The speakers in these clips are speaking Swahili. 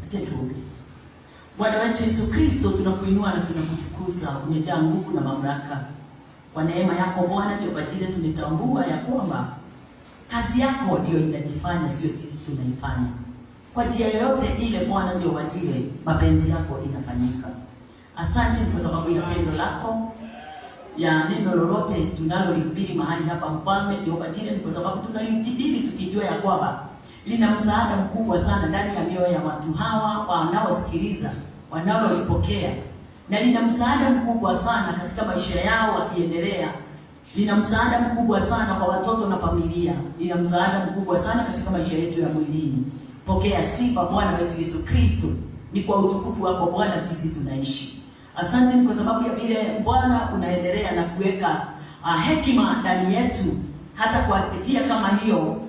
Acha tuombe. Bwana wetu Yesu Kristo, tunakuinua na tunakutukuza, umejaa nguvu na mamlaka. Kwa neema yako Bwana Jehova Jireh, tumetambua ya kwamba kazi yako ndio inajifanya, sio sisi tunaifanya. Kwa njia yoyote ile Bwana Jehova Jireh, mapenzi yako inafanyika. Asante kwa sababu ya pendo lako, ya neno lolote tunalolihubiri mahali hapa Mfalme Jehova Jireh, kwa sababu tunalihubiri tukijua ya kwamba lina msaada mkubwa sana ndani ya mioyo ya watu hawa wanaosikiliza, wanaolipokea, na lina msaada mkubwa sana katika maisha yao wakiendelea. Lina msaada mkubwa sana kwa watoto na familia. Lina msaada mkubwa sana katika maisha yetu ya mwilini. Pokea sifa Bwana wetu Yesu Kristo. Ni kwa utukufu wako Bwana sisi tunaishi. Asante kwa sababu ya vile Bwana unaendelea na kuweka hekima ndani yetu, hata kwa kupitia kama hiyo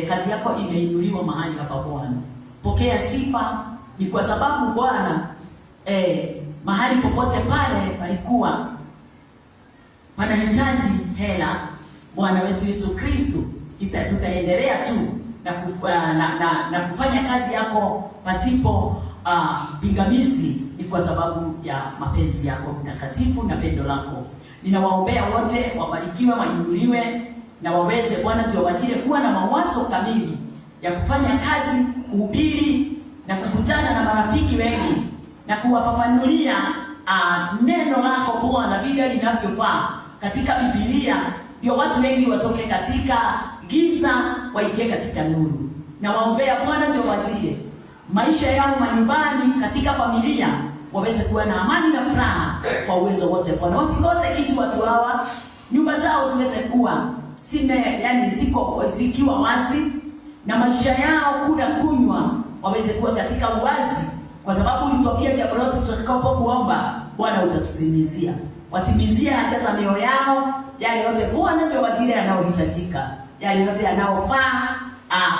kazi yako imeinuliwa mahali hapa Bwana. Pokea sifa. Ni kwa sababu Bwana mahali popote pale palikuwa panahitaji hela, Bwana wetu Yesu Kristo, tutaendelea tu na kufanya kazi yako pasipo pingamizi. Ni kwa sababu ya mapenzi yako mtakatifu na pendo lako. Ninawaombea wote wabarikiwe, wainuliwe na waweze Bwana Jehova Jireh kuwa na mawazo kamili ya kufanya kazi, kuhubiri na kukutana na marafiki wengi na kuwafafanulia neno lako Bwana vile linavyofaa katika Biblia, ndio watu wengi watoke katika giza waingie katika nuru. Na waombea Bwana Jehova Jireh maisha yao manyumbani, katika familia, waweze kuwa na amani na furaha kwa uwezo wote Bwana. Wasikose kitu watu hawa, nyumba zao ziweze kuwa zikiwa wazi, na maisha yao kula kunywa waweze kuwa katika uwazi, kwa sababu ulituambia jambo lote tutakapokuomba Bwana utatutimizia. Watimizia haja za mioyo yao, yale yote Bwana Jehova Jireh yanayohitajika, yale yote yanayofaa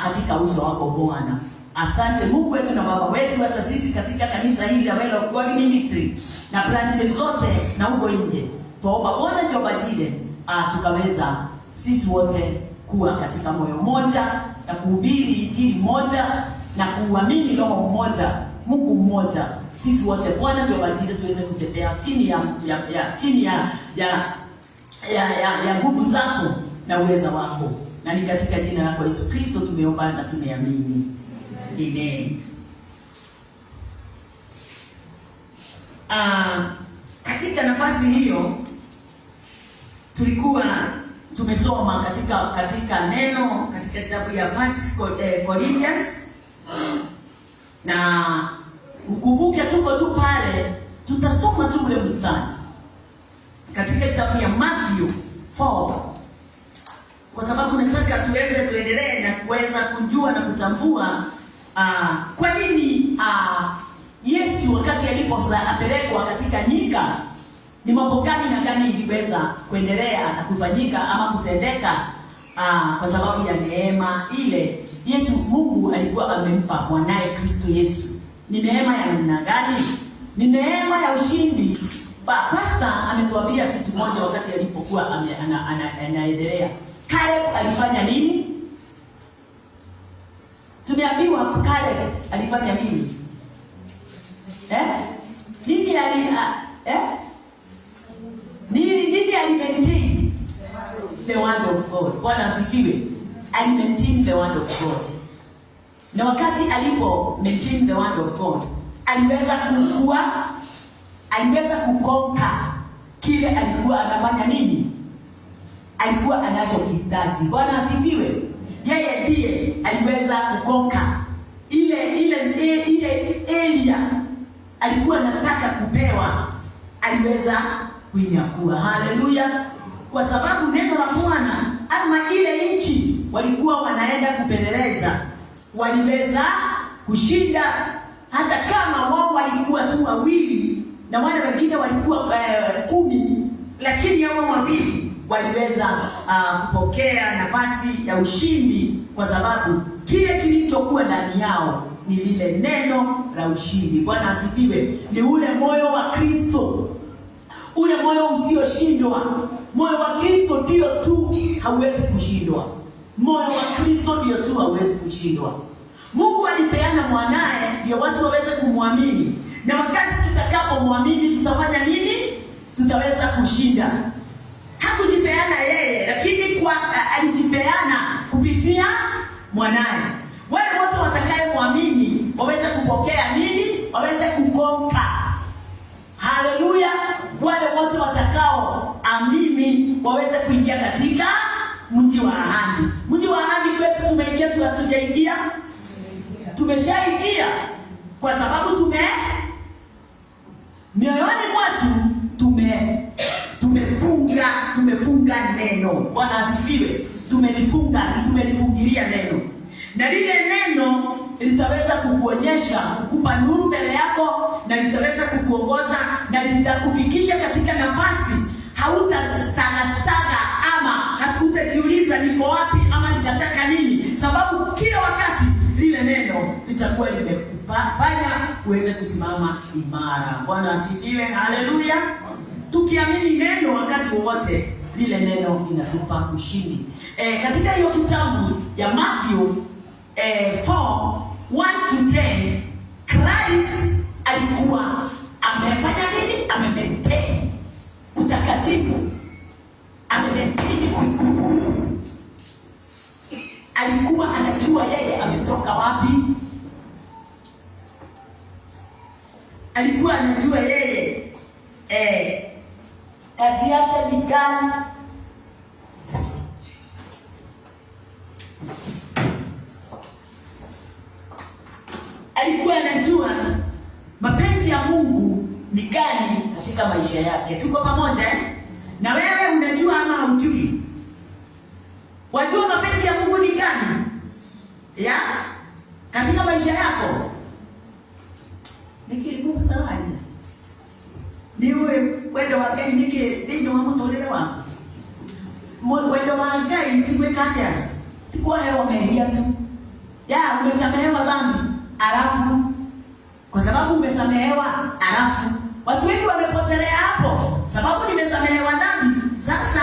katika uso wako Bwana. Asante Mungu wetu na Baba wetu, hata sisi katika kanisa hili la Well of God Ministry na branches zote na huko nje, tuomba Bwana Jehova Jireh tukaweza sisi wote kuwa katika moyo mmoja na kuhubiri injili moja na kuamini Roho mmoja, Mungu mmoja. Sisi wote Bwana Jehova Jireh tuweze kutembea chini ya nguvu zako na uweza wako, na ni katika jina lako Yesu Kristo tumeomba na tumeamini. Amen. Katika nafasi hiyo tulikuwa tumesoma katika neno katika kitabu ya First Corinthians, na mkumbuke tuko tu pale, tutasoma tu ule mstari katika kitabu ya Matthew 4, kwa sababu nataka tuweze tuendelee na kuweza kujua na kutambua kwa nini Yesu wakati alipopelekwa katika nyika, ni mambo gani na gani iliweza kuendelea na kufanyika ama kutendeka kwa sababu ya neema ile Yesu Mungu alikuwa amempa mwanae Kristo Yesu. Ni neema ya namna gani? Ni neema ya ushindi. Pastor ametuambia kitu moja wakati alipokuwa anaendelea. Caleb alifanya nini? Tumeambiwa Caleb alifanya nini? Nini alimaintain the word of God. Bwana asifiwe. Alimaintain the word of God. Na wakati alipo maintain the word of God, aliweza kukonka kile alikuwa anafanya nini? Alikuwa anachokihitaji. Bwana asifiwe. Yeye ndiye aliweza kukonka ile area alikuwa anataka kupewa, aliweza kuinyakua. Haleluya. Kwa sababu neno la Bwana ama ile nchi walikuwa wanaenda kupeleleza, waliweza kushinda, hata kama wao walikuwa tu wawili na wale wengine walikuwa 10, lakini hao wawili waliweza kupokea nafasi ya ushindi, kwa sababu kile kilichokuwa ndani yao ni lile neno la ushindi. Bwana asifiwe. Ni ule moyo wa Kristo, ule moyo usioshindwa. Moyo wa Kristo ndio tu hauwezi kushindwa. Moyo wa Kristo ndio tu hauwezi kushindwa. Mungu alipeana mwanae ndio watu waweze tumwamini, na wakati tutakapomwamini tutafanya nini? Tutaweza kushinda. Hakujipeana yeye, lakini alijipeana kupitia mwanaye. Wale wote watakayemwamini waweze kupokea nini? Waweze kukonka. Haleluya! Wale wote watakaoamini waweze kuingia katika mji wa ahadi. Mji wa ahadi kwetu tumeingia, hatujaingia? Tumeshaingia, kwa sababu mioyoni mwetu tumefunga neno. Bwana asifiwe. Tumelifungilia neno, na lile neno litaweza kukuonyesha, kukupa nuru mbele yako, na litaweza kukuongoza, na litakufikisha katika nafasi. Hautastaga ama hakutajiuliza niko wapi ama nitataka nini, sababu kila wakati lile neno litakuwa limekufanya uweze kusimama imara. Bwana asifiwe. Haleluya. Tukiamini neno wakati wowote, lile neno linatupa ushindi. Katika hiyo kitabu ya Matthew 4:1-10, Christ alikuwa amefanya nini? Amemaintain utakatifu, amemaintain uungu. Alikuwa anajua yeye ametoka wapi. Alikuwa anajua yeye kazi yake ni gani. Alikuwa anajua mapenzi ya Mungu ni gani katika maisha yake. Tuko pamoja Na wewe unajua ama hujui? Wajua mapenzi ya Mungu ni gani? Katika maisha yako. Nikikumbuka tawani. Niwe wendo wa Ngai ndio mamutolele wako. Wendo wa Ngai tiwe kati ya. Tikwa hewa mehia tu. Umesamehewa dhambi, alafu kwa sababu umesamehewa, alafu watu wengi wamepotelea hapo. Sababu nimesamehewa dhambi, sasa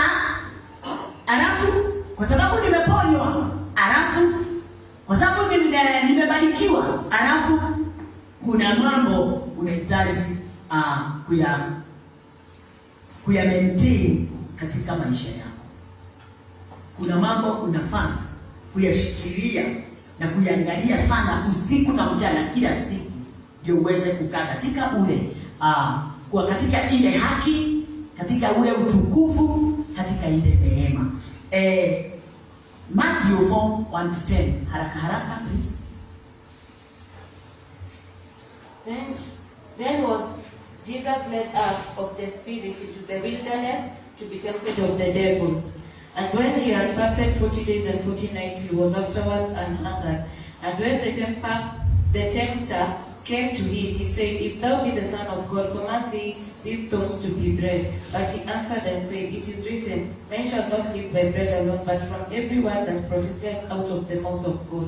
alafu kwa sababu nimeponywa, alafu kwa sababu nimebarikiwa, alafu kuna mambo unahitaji kuya maintain katika maisha yako. Kuna mambo unafaa kuyashikilia na kuiangalia sana usiku na mchana, kila siku, ndio uweze kukaa katika kwa katika ile haki, katika ule utukufu, katika ile neema. Matthew 4:1-10, haraka please. Then was Jesus led up of the Spirit into the wilderness to be tempted of the devil. And when he had fasted 40 days and 40 nights, he was afterwards anhungered. And when the tempter came to him, he said, If thou be the Son of God, command these stones to be bread. But he answered and said, It is written, Man shall not live by bread alone, but from every word that proceedeth out of the mouth of God.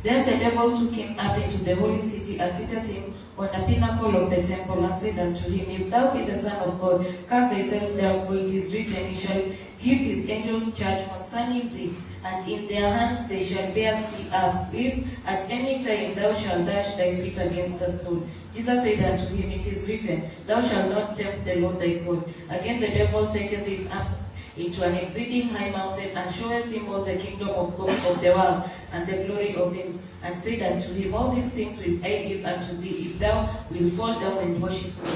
Then the devil took him up into the holy city, and seated him on a pinnacle of the temple, and said unto him, If thou be the Son of God, cast thyself down, for it is written, He shall give his angels charge concerning thee, and in their hands they shall bear thee up, lest at any time thou shalt dash thy feet against a stone. Jesus said unto him, It is written, Thou shalt not tempt the Lord thy God. Again the devil taketh him up into an exceeding high mountain, and showeth him all the kingdom of God of the world, and the glory of him, and said unto him, All these things will I give unto thee, if thou wilt fall down and worship me.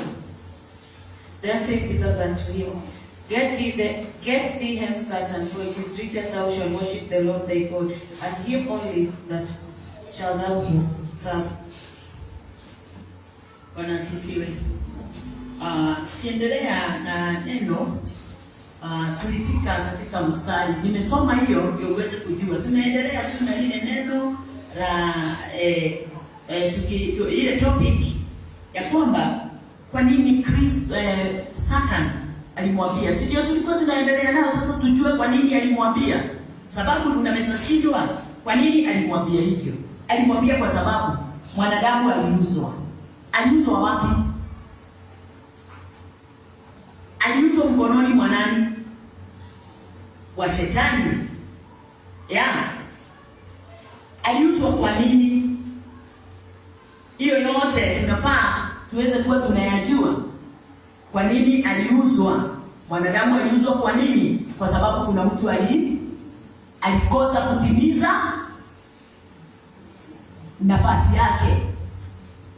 Then said Jesus unto him, Get thee hence, Satan, for it is written, Thou shalt worship the Lord thy God, and him only that shall thou serve. Bwana asifiwe. Tukiendelea na neno, tulifika katika mstari. Nimesoma hiyo ndio uweze kujua. Tunaendelea tu na ile neno la ile topic ya kwamba kwa nini Satan alimwambia. Si ndio tulikuwa tunaendelea nao, sasa tujue kwa nini alimwambia. Sababu tunamesashindwa kwa nini alimwambia hivyo. Alimwambia kwa sababu mwanadamu aliuzwa. Aliuzwa wapi? Aliuzwa mkononi mwa nani? Wa Shetani. Aliuzwa kwa nini? Hiyo yote tunafaa tuweze kuwa tunayajua. Kwa nini aliuzwa? Mwanadamu aliuzwa kwa nini? Kwa sababu kuna mtu alikosa kutimiza nafasi yake.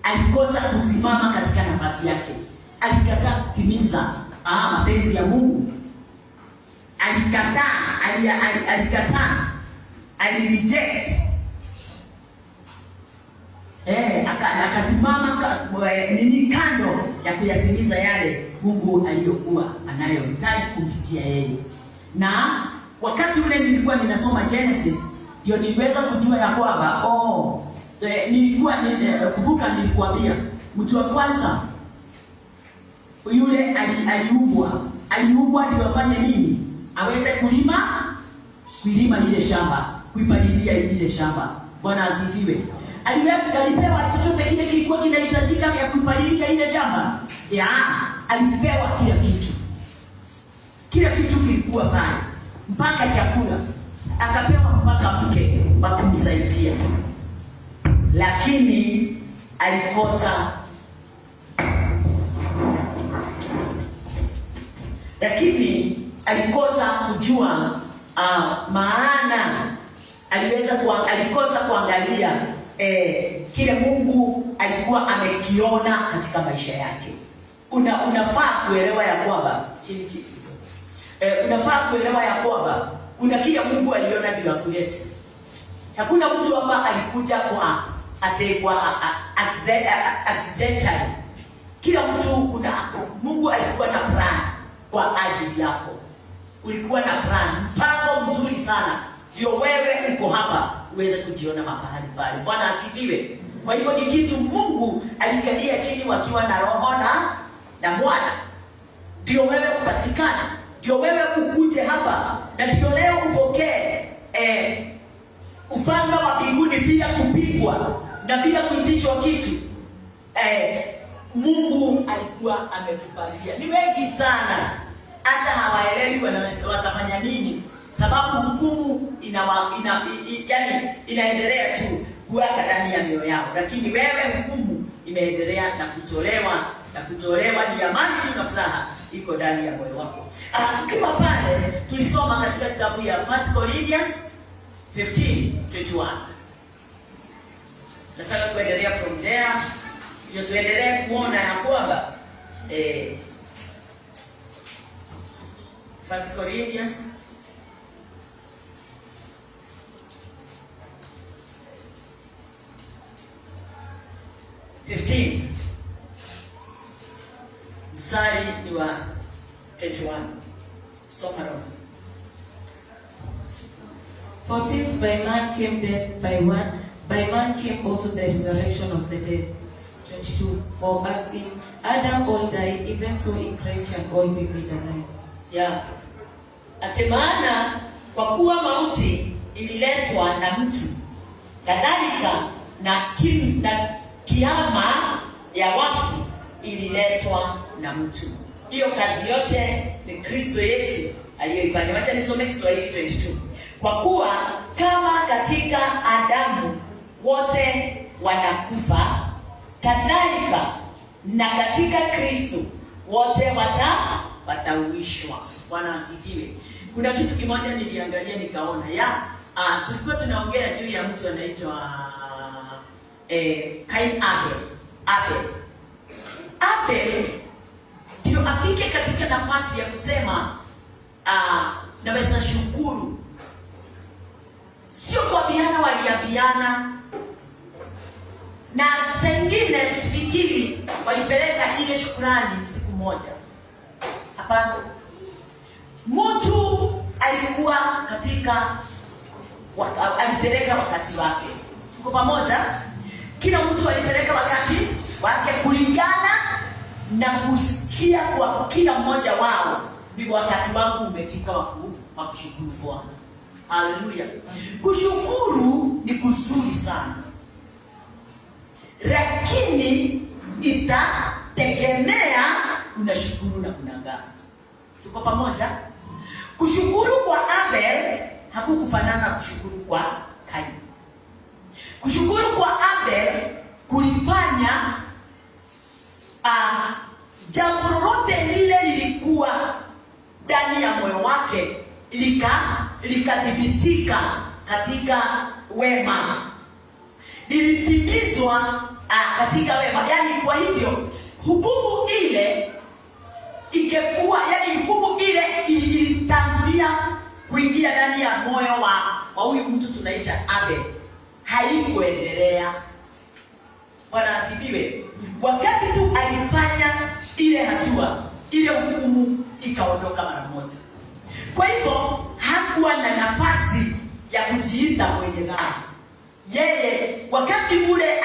Alikosa kusimama katika nafasi yake. Alikataa kutimiza mapenzi ya Mungu. Alikataa, alireject. Akasimama kando ya kuyatimiza yale Mungu aliyokuwa anayohitaji kupitia yeye. Na wakati ule nilikuwa ninasoma Genesis, ndio niliweza kujua ya kwamba kumbuka nilikuambia mtu wa kwanza yule aliumbwa ndio afanye nini? Aweze kuilima ile shamba, kuipalilia ile shamba. Bwana asifiwe. Alipewa chochote kile kilikuwa kinahitajika ya kuipalilia ile shamba. Alipewa kila kitu. Kila kitu kilikuwa pale. Mpaka chakula. Akapewa mpaka mke wa kumsaidia. Lakini alikosa kujua maana. Alikosa kuangalia kile Mungu alikuwa amekiona katika maisha yake. Unafaa kuelewa ya kwamba kuna kile Mungu aliona ndio akulete. Hakuna mtu hapa alikuja kwa accidental. Kila mtu Mungu alikuwa na plan kwa ajili yako. Ulikuwa na plan, mpango mzuri sana. Ndio wewe uko hapa uweze kujiona mahali pale. Bwana asifiwe. Kwa hivyo ni kitu Mungu alikalia chini wakiwa na Roho na Mwana. Ndio wewe upatikana. Ndio wewe ukuje hapa na ndio leo upokee ufalme wa mbinguni bila kupigwa na bila kuitishwa kitu. Mungu alikuwa ametupatia. Ni wengi sana hata hawaelewi watafanya nini, sababu hukumu inaendelea tu kuwaka ndani ya mioyo yao. Lakini wewe hukumu imeendelea na kutolewa ni amani na furaha iko ndani ya moyo wako. Tukiwa pale tulisoma katika kitabu ya 1 Corinthians 15:21. Nataka kuendelea from there. Ndio tuendelee kuona ya kwamba 1 Corinthians 15 mstari ni wa 21. Soma roho. For since by man came death, by man came also the resurrection of the dead. 22. For as in Adam all died, even so in Christ shall all be made alive. Maana kwa kuwa mauti ililetwa na mtu, kadhalika na kiama ya wafu ililetwa na mtu. Hiyo kazi yote ni Kristo Yesu aliyoifanya. Acha nisome Kiswahili 22. Kwa kuwa kama katika Adamu wote wanakufa, kadhalika na katika Kristo wote watauishwa. Bwana asifiwe. Kuna kitu kimoja niliangalia nikaona tulikuwa tunaongea juu ya mtu anaitwa Cain Abel ndio afike katika nafasi ya kusema naweza shukuru. Sio kwa biana waliabiana, na sengine tusifikiri walipeleka ile shukrani siku moja. Hapana. Mtu alikuwa alipeleka wakati wake. Tuko pamoja? Kila mtu alipeleka wakati wake kulingana na kusikia kwa kila mmoja wao. Ni wakati wangu umefika wa kushukuru Bwana. Haleluya. Kushukuru ni kuzuri sana, lakini itategemea unashukuru na kunangana. Tuko pamoja? Kushukuru kwa Abel hakukufanana na kushukuru kwa Kain. Kushukuru kwa Abel kulifanya jambo lolote lile lilikuwa ndani ya moyo wake likathibitika katika wema, lilitimizwa katika wema. Yani kwa hivyo hukumu ile ingekuwa, yani hukumu ile ilitangulia kuingia ndani ya moyo wa huyu mtu tunaita Abel, haikuendelea. Bwana asifiwe. Wakati tu alifanya ile hatua, ile hukumu ikaondoka mara moja. Kwa hivyo hakuwa na nafasi ya kujiita mwenye dhambi. Yeye wakati ule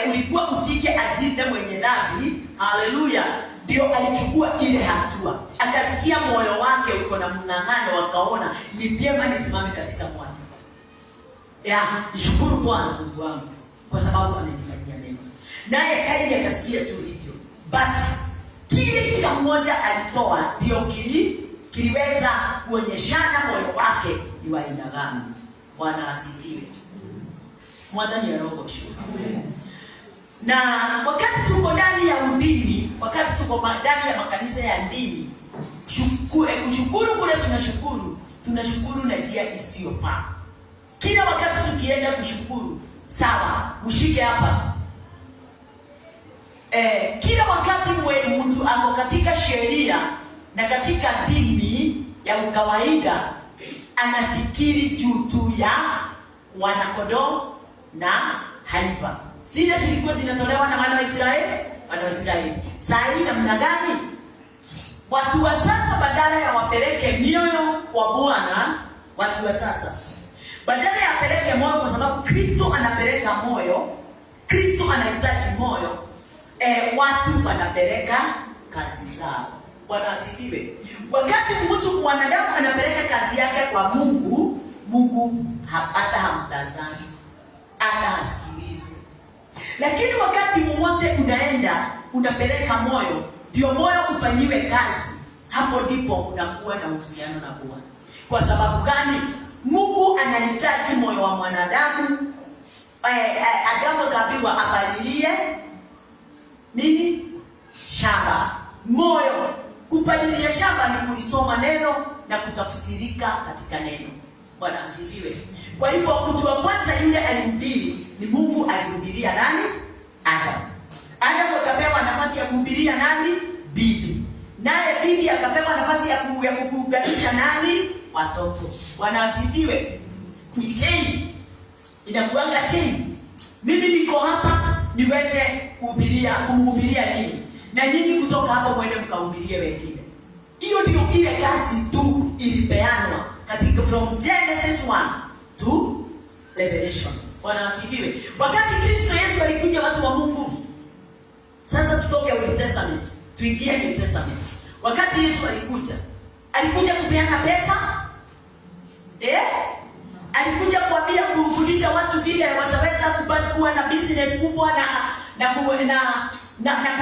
ulikuwa ufike ajiite mwenye dhambi, haleluya, ndio alichukua ile hatua. Akasikia moyo wake uko na mng'ang'ano, akaona ni vyema nisimame katika mwanya. Nishukuru Bwana Mungu wangu kwa sababu amenifanyia neno. Naye Kaini akasikia tu hivyo. But kile kila mmoja alitoa ndio kiliweza kuonyeshana moyo wake ni wa aina gani. Bwana asifiwe. Mwadhani ya roho shukrani. Na wakati tuko ndani ya udini, wakati tuko ndani ya makanisa ya dini, kushukuru kule tunashukuru na njia isiyofaa. Kila wakati tukienda kushukuru, sawa, mshike hapa. Kila wakati mtu ako katika sheria na katika dini ya ukawaida, anafikiri juu tu ya wanakondoo na haifa. Zile zilikuwa zinatolewa na wana wa Israeli. Saa hii namna gani? Watu wa sasa badala ya wapeleke mioyo kwa Bwana, watu wa sasa badala ya apeleke moyo, kwa sababu Kristo anapeleka moyo, Kristo anahitaji moyo, watu wanapeleka kazi zao. Bwana asifiwe. Wakati mtu mwanadamu anapeleka kazi yake kwa Mungu, Mungu hata hamtazami, hata hasikilizi. Lakini wakati mmoja unaenda unapeleka moyo, ndio moyo ufanyiwe kazi, hapo ndipo unakuwa na uhusiano na Bwana. Kwa sababu gani? Mungu anahitaji moyo wa mwanadamu. Adamu akaambiwa apalilie nini? Shamba. Moyo. Kupalilia shamba ni kulisoma neno na kutafsirika katika neno. Bwana asifiwe. Kwa hivyo mtu wa kwanza yule alihubiri ni Mungu. Alihubiria nani? Adam. Adam akapewa nafasi ya kuhubiria nani? Bibi. Naye bibi akapewa nafasi ya kuunganisha nani? Watoto. Bwana asifiwe. Ni chain. Inakuanga chain. Mimi niko hapa niweze kumhubiria nyinyi, na nyinyi kutoka hapo mwende mkahubirie wengine. Hiyo ndio ile kazi tu ilipeanwa katika from Genesis 1 to Revelation. Bwana asifiwe. Wakati Kristo Yesu alikuja, watu wa Mungu, sasa tutoke Old Testament tuingie New Testament. Wakati Yesu alikuja kupeana pesa? Alikuja kuambia, kufundisha watu vile wataweza kuwa na business kubwa na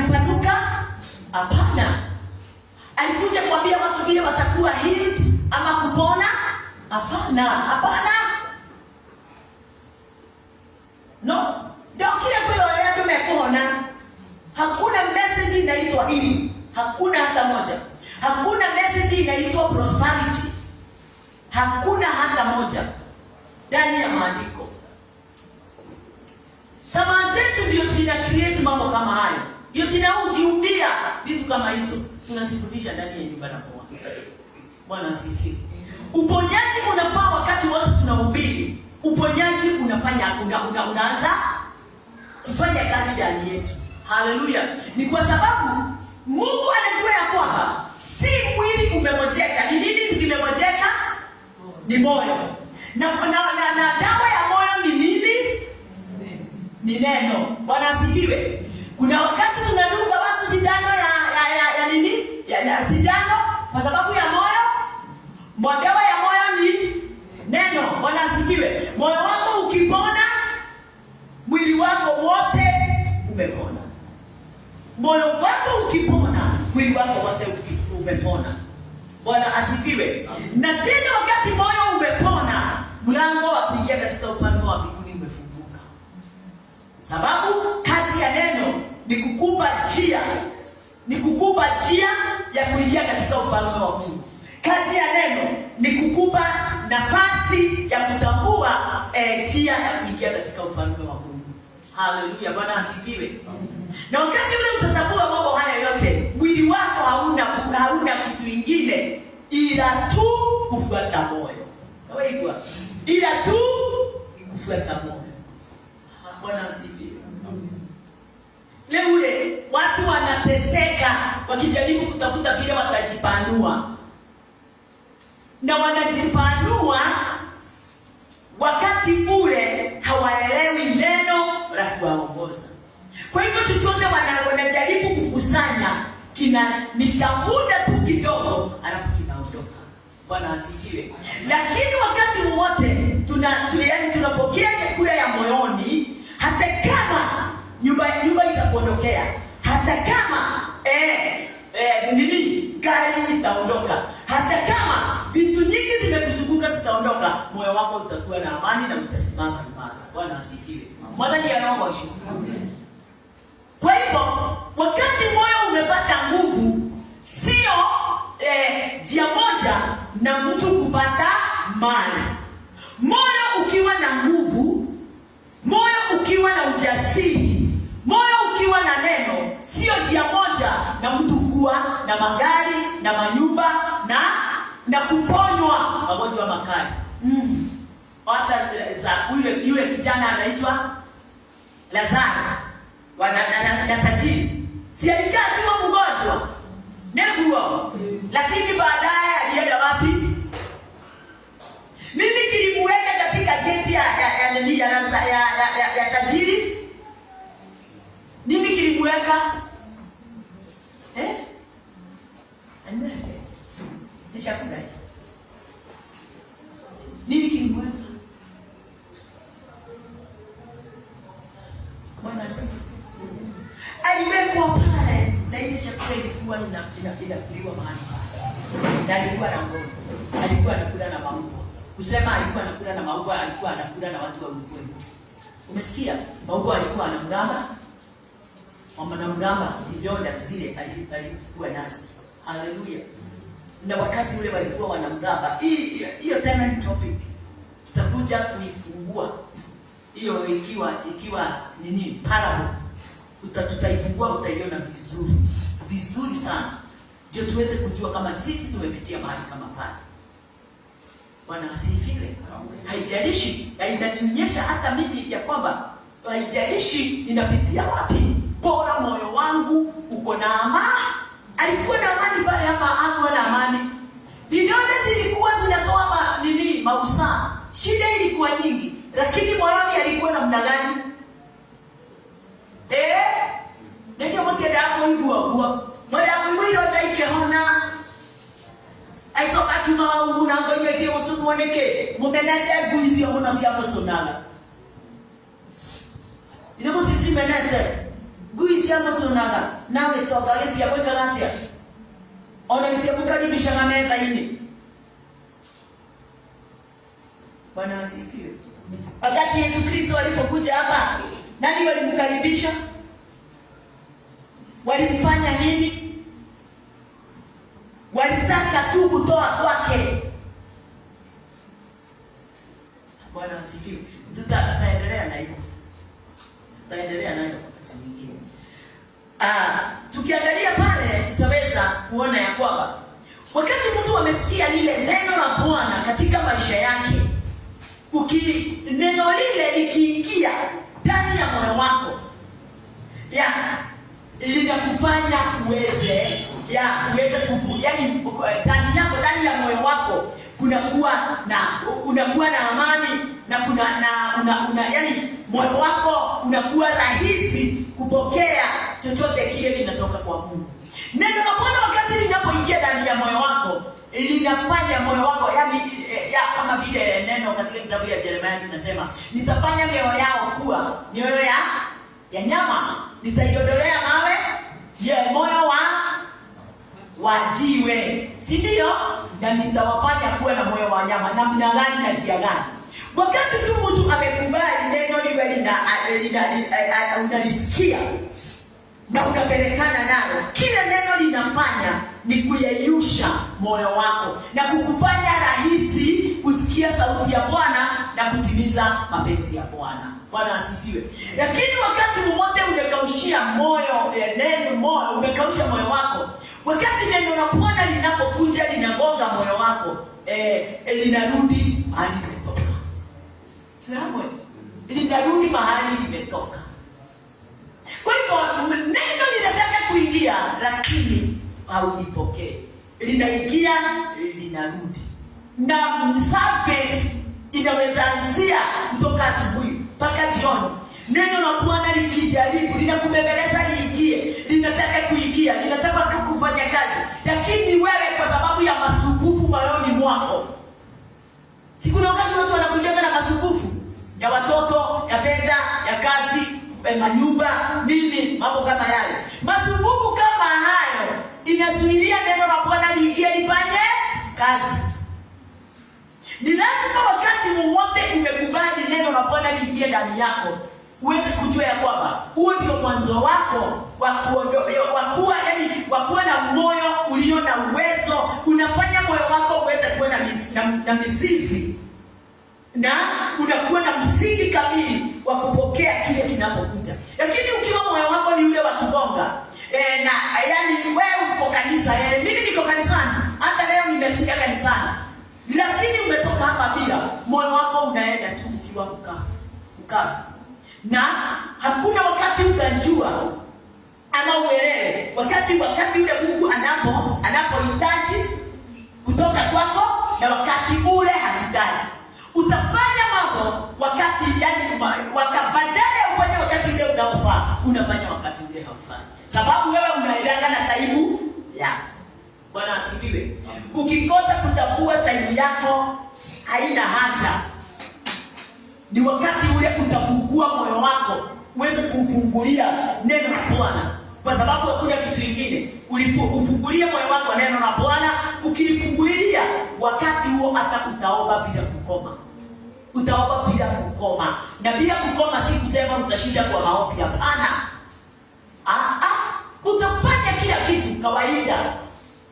kupanuka? Hapana. Alikuja kuambia watu vile watakuwa healed ama kupona? Hapana. No. Ndio kile kwa yeye tumekuona. Hakuna message inaitwa healing. Hakuna hata moja. Hakuna message inaitwa prosperity. Hakuna hata moja ndani ya maandiko. Tamaa zetu ndio zina create mambo kama hayo. Ndio zinaujiumbia vitu kama hizo. Tunasifundisha ndani ya nyumba na Bwana. Bwana asifiwe. Uponyaji unafaa wakati wote tunahubiri. Uponyaji unaanza kufanya kazi ndani yetu. Haleluya. Ni kwa sababu Mungu anajua ya kwamba si mwili umemojeka. Ni nini kimemojeka? Ni moyo. Na dawa ya moyo ni nini? Ni neno. Bwana asifiwe. Kuna wakati tunadunga watu sindano ya nini? Ya sindano kwa sababu ya moyo. Dawa ya moyo ni neno. Bwana asifiwe. Moyo wako ukipona, mwili wako wote umepona. Moyo wako ukipona, mwili wako wote umepona. Bwana asifiwe. Na tena wakati moyo umepona, mlango wa kuingia katika ufalme wa mbinguni umefunguka. Sababu kazi ya neno ni kukupa njia, ni kukupa njia ya kuingia katika ufalme wa Mungu. Kazi ya neno ni kukupa nafasi ya kutambua njia ya kuingia katika ufalme wa Mungu. Haleluya, Bwana asifiwe. Na wakati ule utatambua mambo haya yote, mwili wako hauna kitu kingine ila tu kufuata moyo. Wewe ila tu kufuata moyo. Bwana asifiwe. Leo ule watu wanateseka wakijaribu kutafuta vile watajipanua. Na wanajipanua wakati ule hawaelewi neno la kuwaongoza. Kwa hivyo chochote wanajaribu kukusanya ni cha muda tu kidogo, alafu kinaondoka. Bwana asifiwe. Lakini wakati wote tunapokea chakula ya moyoni, hata kama nyumba itakuondokea, hata kama gari itaondoka, hata kama vitu nyingi zimekuzunguka zitaondoka, moyo wako utakuwa na amani na utasimama imara. Bwana asifiwe. Mwadhani ya roho washuku. Kwa hivyo wakati moyo umepata nguvu, sio njia moja na mtu kupata mali. Moyo ukiwa na nguvu, moyo ukiwa na ujasiri, moyo ukiwa na neno, sio njia moja na mtu kuwa na magari na manyumba na kuponywa magonjwa makali. Hata yule kijana anaitwa Lazaro na tajiri, si alikaa kama mgonjwa neguo, lakini baadaye alienda wapi? Nini kilimweka katika geti ya tajiri? Nini kilimweka? Ni chakula. Nini kilimweka? Bwana asifiwe. Aliwekwa pale na ile chakula ilikuwa inakuliwa mahali pale. Na alikuwa na ngono. Alikuwa anakula na maua. Kusema alikuwa anakula na maua, alikuwa anakula na watu wa ulimwengu. Umesikia? Maua alikuwa anamramba. Wanamramba vidonda zile alikuwa nazo. Haleluya. Na wakati ule walikuwa wanamramba. Hiyo tena ni topic. Tutakuja kuifungua. Hiyo ikiwa nini? Parable. Tutaifungua, utaiona vizuri sana, ndio tuweze kujua kama sisi tumepitia mahali kama pale. Bwana asifiwe. Haijalishi, inanionyesha hata mimi ya kwamba haijalishi ninapitia wapi, bora moyo wangu uko na amani. Alikuwa na amani pale ama hakuwa na amani? Vidonda zilikuwa zinatoa mausaa, shida ilikuwa nyingi, lakini moyoni alikuwa namna gani? Neke motia dako igua mwada mwiro taike hona aisoka kuma una ngoye ke usuku oneke mumenete guisi omona sia mosonaga ile mo sisi menete guisi amosonaga nange toka yetia mweka gatia ona yetia mukali bishanga meta ini. Bwana asifiwe. Wakati Yesu Kristo alipokuja hapa, nani walimkaribisha? Walimfanya nini? Walitaka tu kutoa kwake. Bwana asifiwe. Tutaendelea na hiyo. Tutaendelea nayo wakati mwingine. Tukiangalia pale tutaweza kuona ya kwamba wakati mtu amesikia lile neno la Bwana katika maisha yake, neno lile likiingia ndani ya moyo wako, linakufanya uweze ndani ya moyo wako unakuwa na amani na moyo wako unakuwa rahisi kupokea chochote kile kinatoka kwa Mungu. Neno la Bwana wakati linapoingia ndani ya moyo wako, linafanya moyo wako kama vile neno katika kitabu ya Yeremia linasema, nitafanya mioyo yao kuwa mioyo ya nyama, nitaiondolea mawe moyo wa jiwe, si ndio? Na nitawafanya kuwa na moyo wa nyama. Na mnangani na njia gani? Wakati tu mtu amekubali neno liwe unalisikia na unapelekana nalo, kile neno linafanya ni kuyeyusha moyo wako na kukufanya rahisi kusikia sauti ya Bwana na kutimiza mapenzi ya Bwana. Bwana asifiwe. Lakini wakati mmoja umekaushia moyo, umekausha moyo wako, wakati neno la Bwana linapokuja linagonga moyo wako, linarudi mahali limetoka. Tunaona linarudi mahali limetoka. Kwa hivyo neno linataka kuingia, lakini haulipokee. Linaingia, linarudi. Na service inaweza anzia kutoka asubuhi mpaka jioni. Neno la Bwana likijaribu, linakubembeleza liingie, linataka kuingia, linataka kufanya kazi. Lakini wewe kwa sababu ya masumbufu moyoni mwako. Siku na wakati watu wanakujenga na masumbufu ya watoto, ya fedha, ya kazi, manyumba, nini, mambo kama yale. Masumbufu kama hayo inazuilia neno la Bwana liingie lifanye kazi. Ni lazima wakati mwote umekubali neno la Bwana liingie ndani yako, uweze kujua ya kwamba huo ndio mwanzo wako wa kuwa na moyo ulio na uwezo, unafanya moyo wako uweze kuwa na mizizi na unakuwa na msingi kamili wa kupokea kile kinapokuja. Lakini ukiwa moyo wako ni ule wa kugonga, na yani wewe uko kanisa, mimi niko kanisani, hata leo nimefika kanisani, lakini umetoka hapa bila, moyo wako unaenda tu ukiwa mkavu. Na hakuna wakati utajua ama uelewe wakati ule Mungu anapohitaji kutoka kwako na wakati ule hahitaji. Utafanya mambo wakati badala ya ufanye wakati ule unaofaa, unafanya wakati ule haufai, sababu wewe unaendana na taimu yako. Bwana asifiwe. Ukikosa kutambua taimu yako haina haja, ni wakati ule utafungua moyo wako uweze kufungulia neno la Bwana, kwa sababu hakuna kitu kingine. Ulipofungulia moyo wako neno la Bwana, ukilifungulia, wakati huo hata utaomba bila kukoma. Utaomba bila kukoma. Na bila kukoma si kusema utashinda kwa maombi, hapana. Utafanya kila kitu kawaida,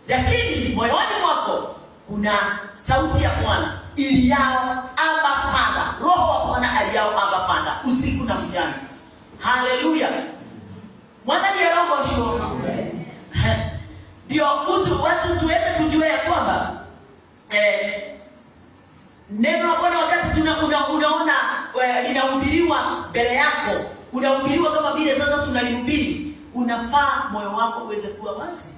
lakini moyoni mwako kuna sauti ya Bwana iliyao Abba Father. Roho wa Bwana aliyao Abba Father usiku na mchana. Haleluya. Mwana ni roho sho. Ndio watu tuweze kujua ya kwamba neno la Bwana wakati unaona linahubiriwa mbele yako, unahubiriwa kama vile sasa tunalihubiri, unafaa moyo wako uweze kuwa wazi,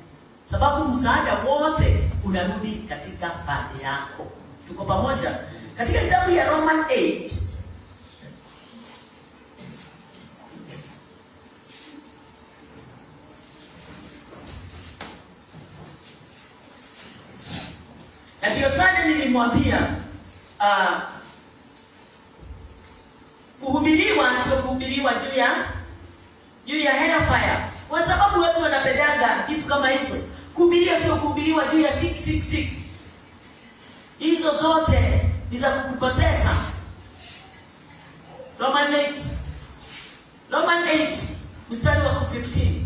sababu msaada wote unarudi katika pande yako. Tuko pamoja katika kitabu ya Roman 8. Na ndio sana nilimwambia kuhubiriwa sio kuhubiriwa juu ya hellfire, kwa sababu watu wanapendaga kitu kama hizo. Kuhubiriwa sio kuhubiriwa juu ya 666. Hizo zote ni za kukupoteza. Roman 8 mstari wa 15.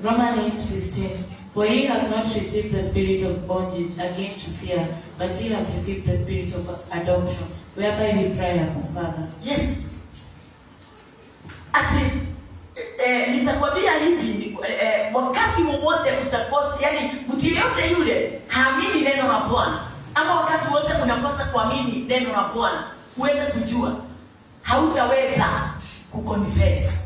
Roman 8:15. For ye have not received the spirit of bondage again to fear, but ye have received the spirit of adoption, whereby we cry, Abba, Father. Yes. Nitakwambia hivi, wakati wowote utakosa, yani mtu yote yule haamini neno la Bwana, ama wakati wote unakosa kuamini neno la Bwana, uweze kujua hautaweza kuconfess.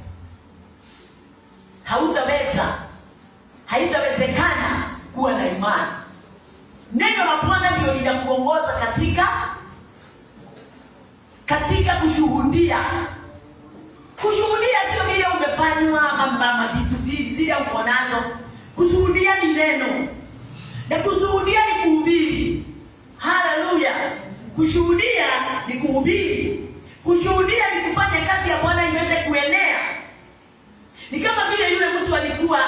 Haitawezekana kuwa na imani. Neno la Bwana ndio linakuongoza katika kushuhudia. Kushuhudia sio vile umefanywa mama vitu zile uko nazo. Kushuhudia ni neno. Na kushuhudia ni kuhubiri. Haleluya. Kushuhudia ni kuhubiri. Kushuhudia ni kufanya kazi ya Bwana iweze kuenea. Ni kama vile yule mtu alikuwa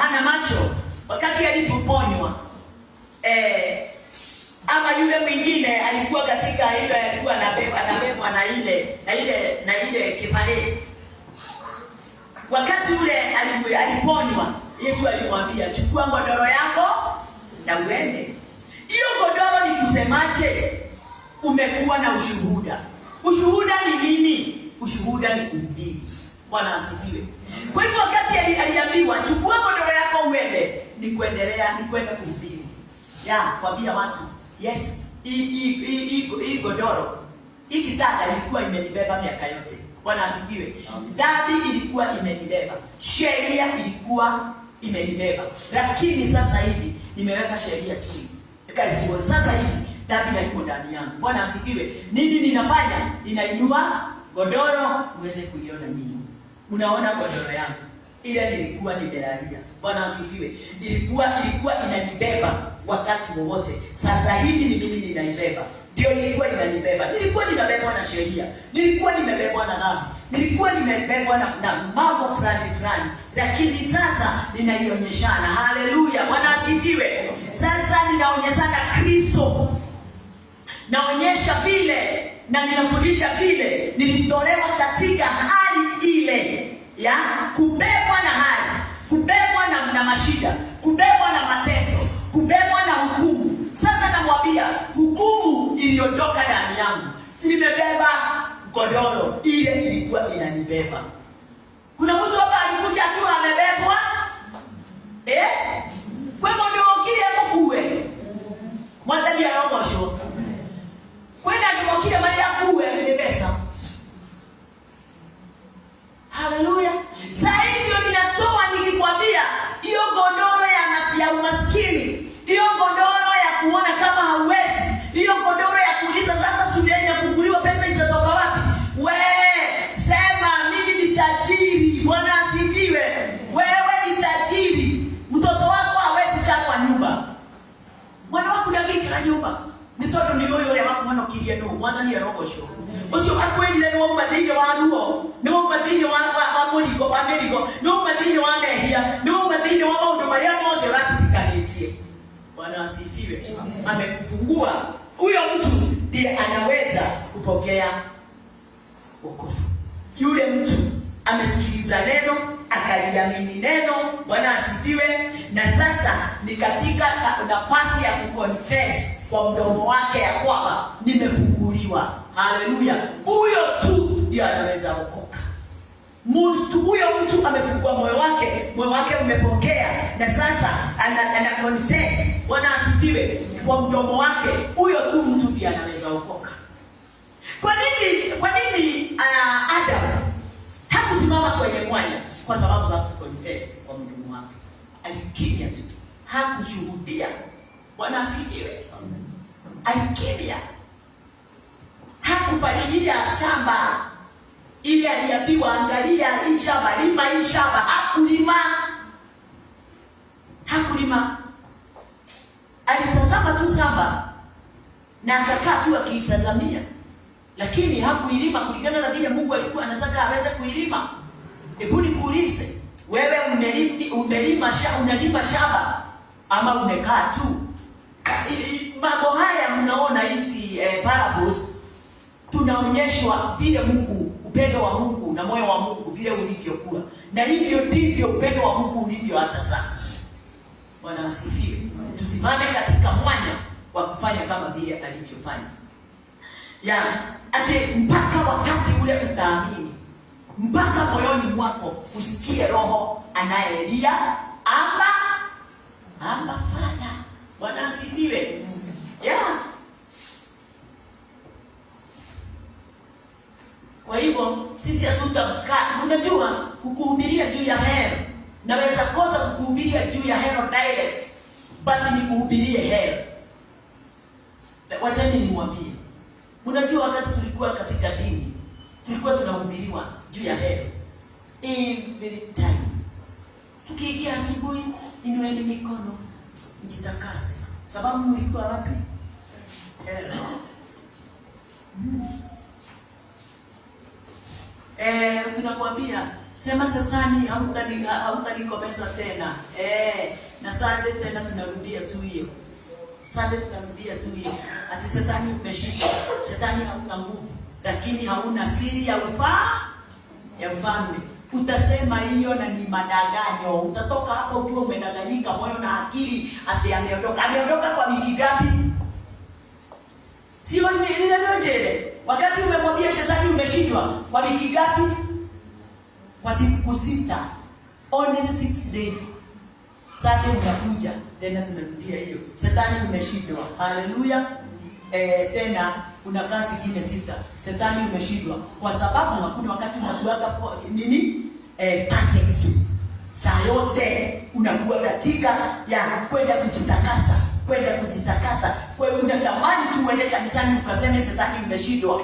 hana macho wakati alipoponywa. ama yule mwingine alikuwa katika ile, alikuwa anabebwa na ile kifare. Wakati ule aliponywa, Yesu alimwambia, chukua godoro yako na uende. Hiyo godoro ni kusemaje? Umekuwa na ushuhuda. Ushuhuda ni nini? Ushuhuda ni kuhubiri. Bwana asifiwe. Kwa hivyo wakati aliambiwa chukua godoro yako uende, ni kwenda kuhubiri. Kwambia watu, yes, hii godoro, hii kitanda ilikuwa imenibeba miaka yote. Bwana asifiwe. Dhambi ilikuwa imenibeba. Sheria ilikuwa imenibeba. Lakini sasa hivi nimeweka sheria chini. Sasa hivi dhambi haiko ndani yangu. Bwana asifiwe. Nini ninafanya? Ninainua godoro uweze kuiona nyinyi. Unaona godoro yangu. Ile nilikuwa nimelalia. Bwana asifiwe. Ilikuwa inanibeba wakati wowote. Sasa hivi ni mimi ninaibeba. Ndio ilikuwa inanibeba. Nilikuwa ninabebwa na sheria. Nilikuwa nimebebwa na dhambi. Nilikuwa nimebebwa na mambo fulani. Lakini sasa ninaionyeshana. Haleluya. Bwana asifiwe. Sasa ninaonyeshana Kristo. Naonyesha vile na ninafundisha vile nilitolewa katika hali ile ya kubebwa na hali, kubebwa na mashida, kubebwa na mateso, kubebwa na hukumu. Sasa namwambia hukumu iliondoka ndani yangu. Si nimebeba godoro, ile ilikuwa inanibeba. Kuna mtu hapa alikuja akiwa amebebwa kwa ndio kile mkuwe mwandani ya robosho kwenda ndio kile mali yakuwe ni pesa. Haleluya. Sasa hiyo ninatoa nikikwambia hiyo godoro ya umaskini, hiyo godoro ya kuona kama hauwezi, hiyo godoro ya kuuliza sasa shule inafunguliwa pesa itatoka wapi? Sema mimi ni tajiri. Bwana asifiwe. Wewe ni tajiri. Mtoto wako hawezi kaa kwa nyumba. Mwana wako ndaki kwa nyumba. Mtoto ni yule wako mwana kiria no, mwana ni robosho. Usio akweli ni wao madini wa ruo, ni wao madini wa muligo, wa meligo, ni wao madini wa mehia, ni wao madini wa ndo Maria moja ratikanitie. Bwana asifiwe. Amekufungua. Huyo mtu ndiye anaweza kupokea wokovu. Yule mtu amesikiliza neno, akaliamini neno. Bwana asifiwe. Na sasa ni katika nafasi ya kuconfess kwa mdomo wake ya kwamba nimefunguliwa. Haleluya. Huyo tu ndiye anaweza okoka. Huyo mtu amefungua moyo wake umepokea, na sasa ana confess. Bwana asifiwe. Kwa mdomo wake, huyo tu mtu ndiye anaweza okoka. Kwa nini Adam hakusimama kwenye mwanya? Kwa sababu ya kuconfess kwa mdomo wake. Alikimya tu. Hakushuhudia. Bwana asifiwe. Alikimya. Hakupalilia shamba. Ili aliambiwa angalia hii shamba, lima hii shamba. Hakulima. Alitazama tu shamba na akakaa tu akiitazamia. Lakini hakuilima kulingana na vile Mungu alikuwa anataka aweze kuilima. Hebu nikuulize, wewe unalima shamba ama umekaa tu? Mambo haya mnaona hizi parables, tunaonyeshwa vile Mungu, upendo wa Mungu na moyo wa Mungu vile ulivyokuwa. Na hivyo ndivyo upendo wa Mungu ulivyo hata sasa. Bwana asifiwe. Tusimame katika mwanya wa kufanya kama vile alivyofanya. Ate mpaka wakati ule utaamini. Mpaka moyoni mwako usikie Roho anayelia ama fanya. Bwana asifiwe. Kwa hivyo sisi hatutakaa. Unajua kukuhubiria juu ya hero, naweza kosa kukuhubiria juu ya hero direct, but ni kuhubirie hero. Wachani nimwambie. Unajua wakati tulikuwa katika dini, tulikuwa tunahubiriwa juu ya hero every time. Tukiingia asubuhi, inueni mikono, mjitakase. Sababu mlikuwa wapi? Hero. Tunakwambia sema Shetani hautanikopesa tena. Na sasa tena tunarudia tu hiyo. Sunday tunarudia tu hii. Ati shetani umeshinda. Shetani hauna nguvu, lakini hauna siri ya ufalme. Utasema hiyo na ni madanganyo. Utatoka hapo ukiwa umedanganyika moyo na akili ati ameondoka. Ameondoka kwa wiki ngapi? Sio nilioje. Wakati umemwambia shetani umeshindwa kwa wiki ngapi? Kwa siku 6. Only 6 days. Sunday unakuja tena tunarudia hiyo. Shetani umeshindwa. Haleluya. Tena unakaa siku 6. Shetani umeshindwa kwa sababu hakuna wakati unakuaga nini? Perfect. Saa yote unakuwa katika ya kwenda kujitakasa. Kwa hiyo unatamani tu uende kanisani ukaseme shetani umeshindwa.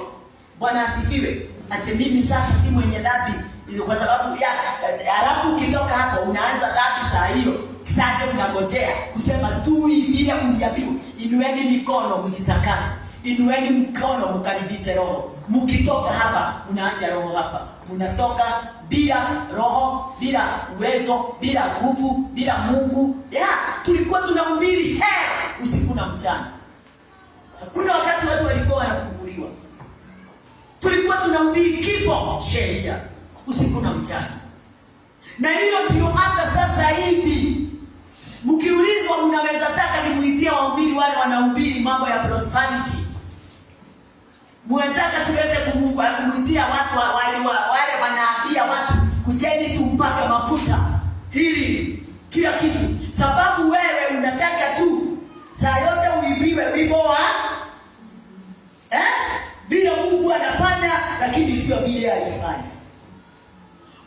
Bwana asifiwe. Ati mimi sasa si mwenye dhambi kwa sababu ya alafu ukitoka hapo unaanza dhambi saa hiyo. Sasa unangojea kusema tu ile uliambiwa, inueni mikono mjitakase. Inueni mikono mkaribishe Roho. Mkitoka hapa unaacha Roho hapa. Unatoka bila Roho, bila uwezo, bila nguvu, bila Mungu. Tulikuwa tunahubiri usiku na mchana. Hakuna wakati watu walikuwa wanafunguliwa. Tulikuwa tunahubiri kifo sheria usiku na mchana. Na hiyo ndio hata sasa hivi mkiulizwa mnaweza taka nimuitie wahubiri wale wanahubiri mambo ya prosperity. Mwenzaka tuweze kumuitia watu wale wanaambia watu kujeni tumpake mafuta hili kila kitu. Sababu wewe unataka tu saa yote uibiwe wimbo vile Mungu anafanya, lakini sio vile alifanya.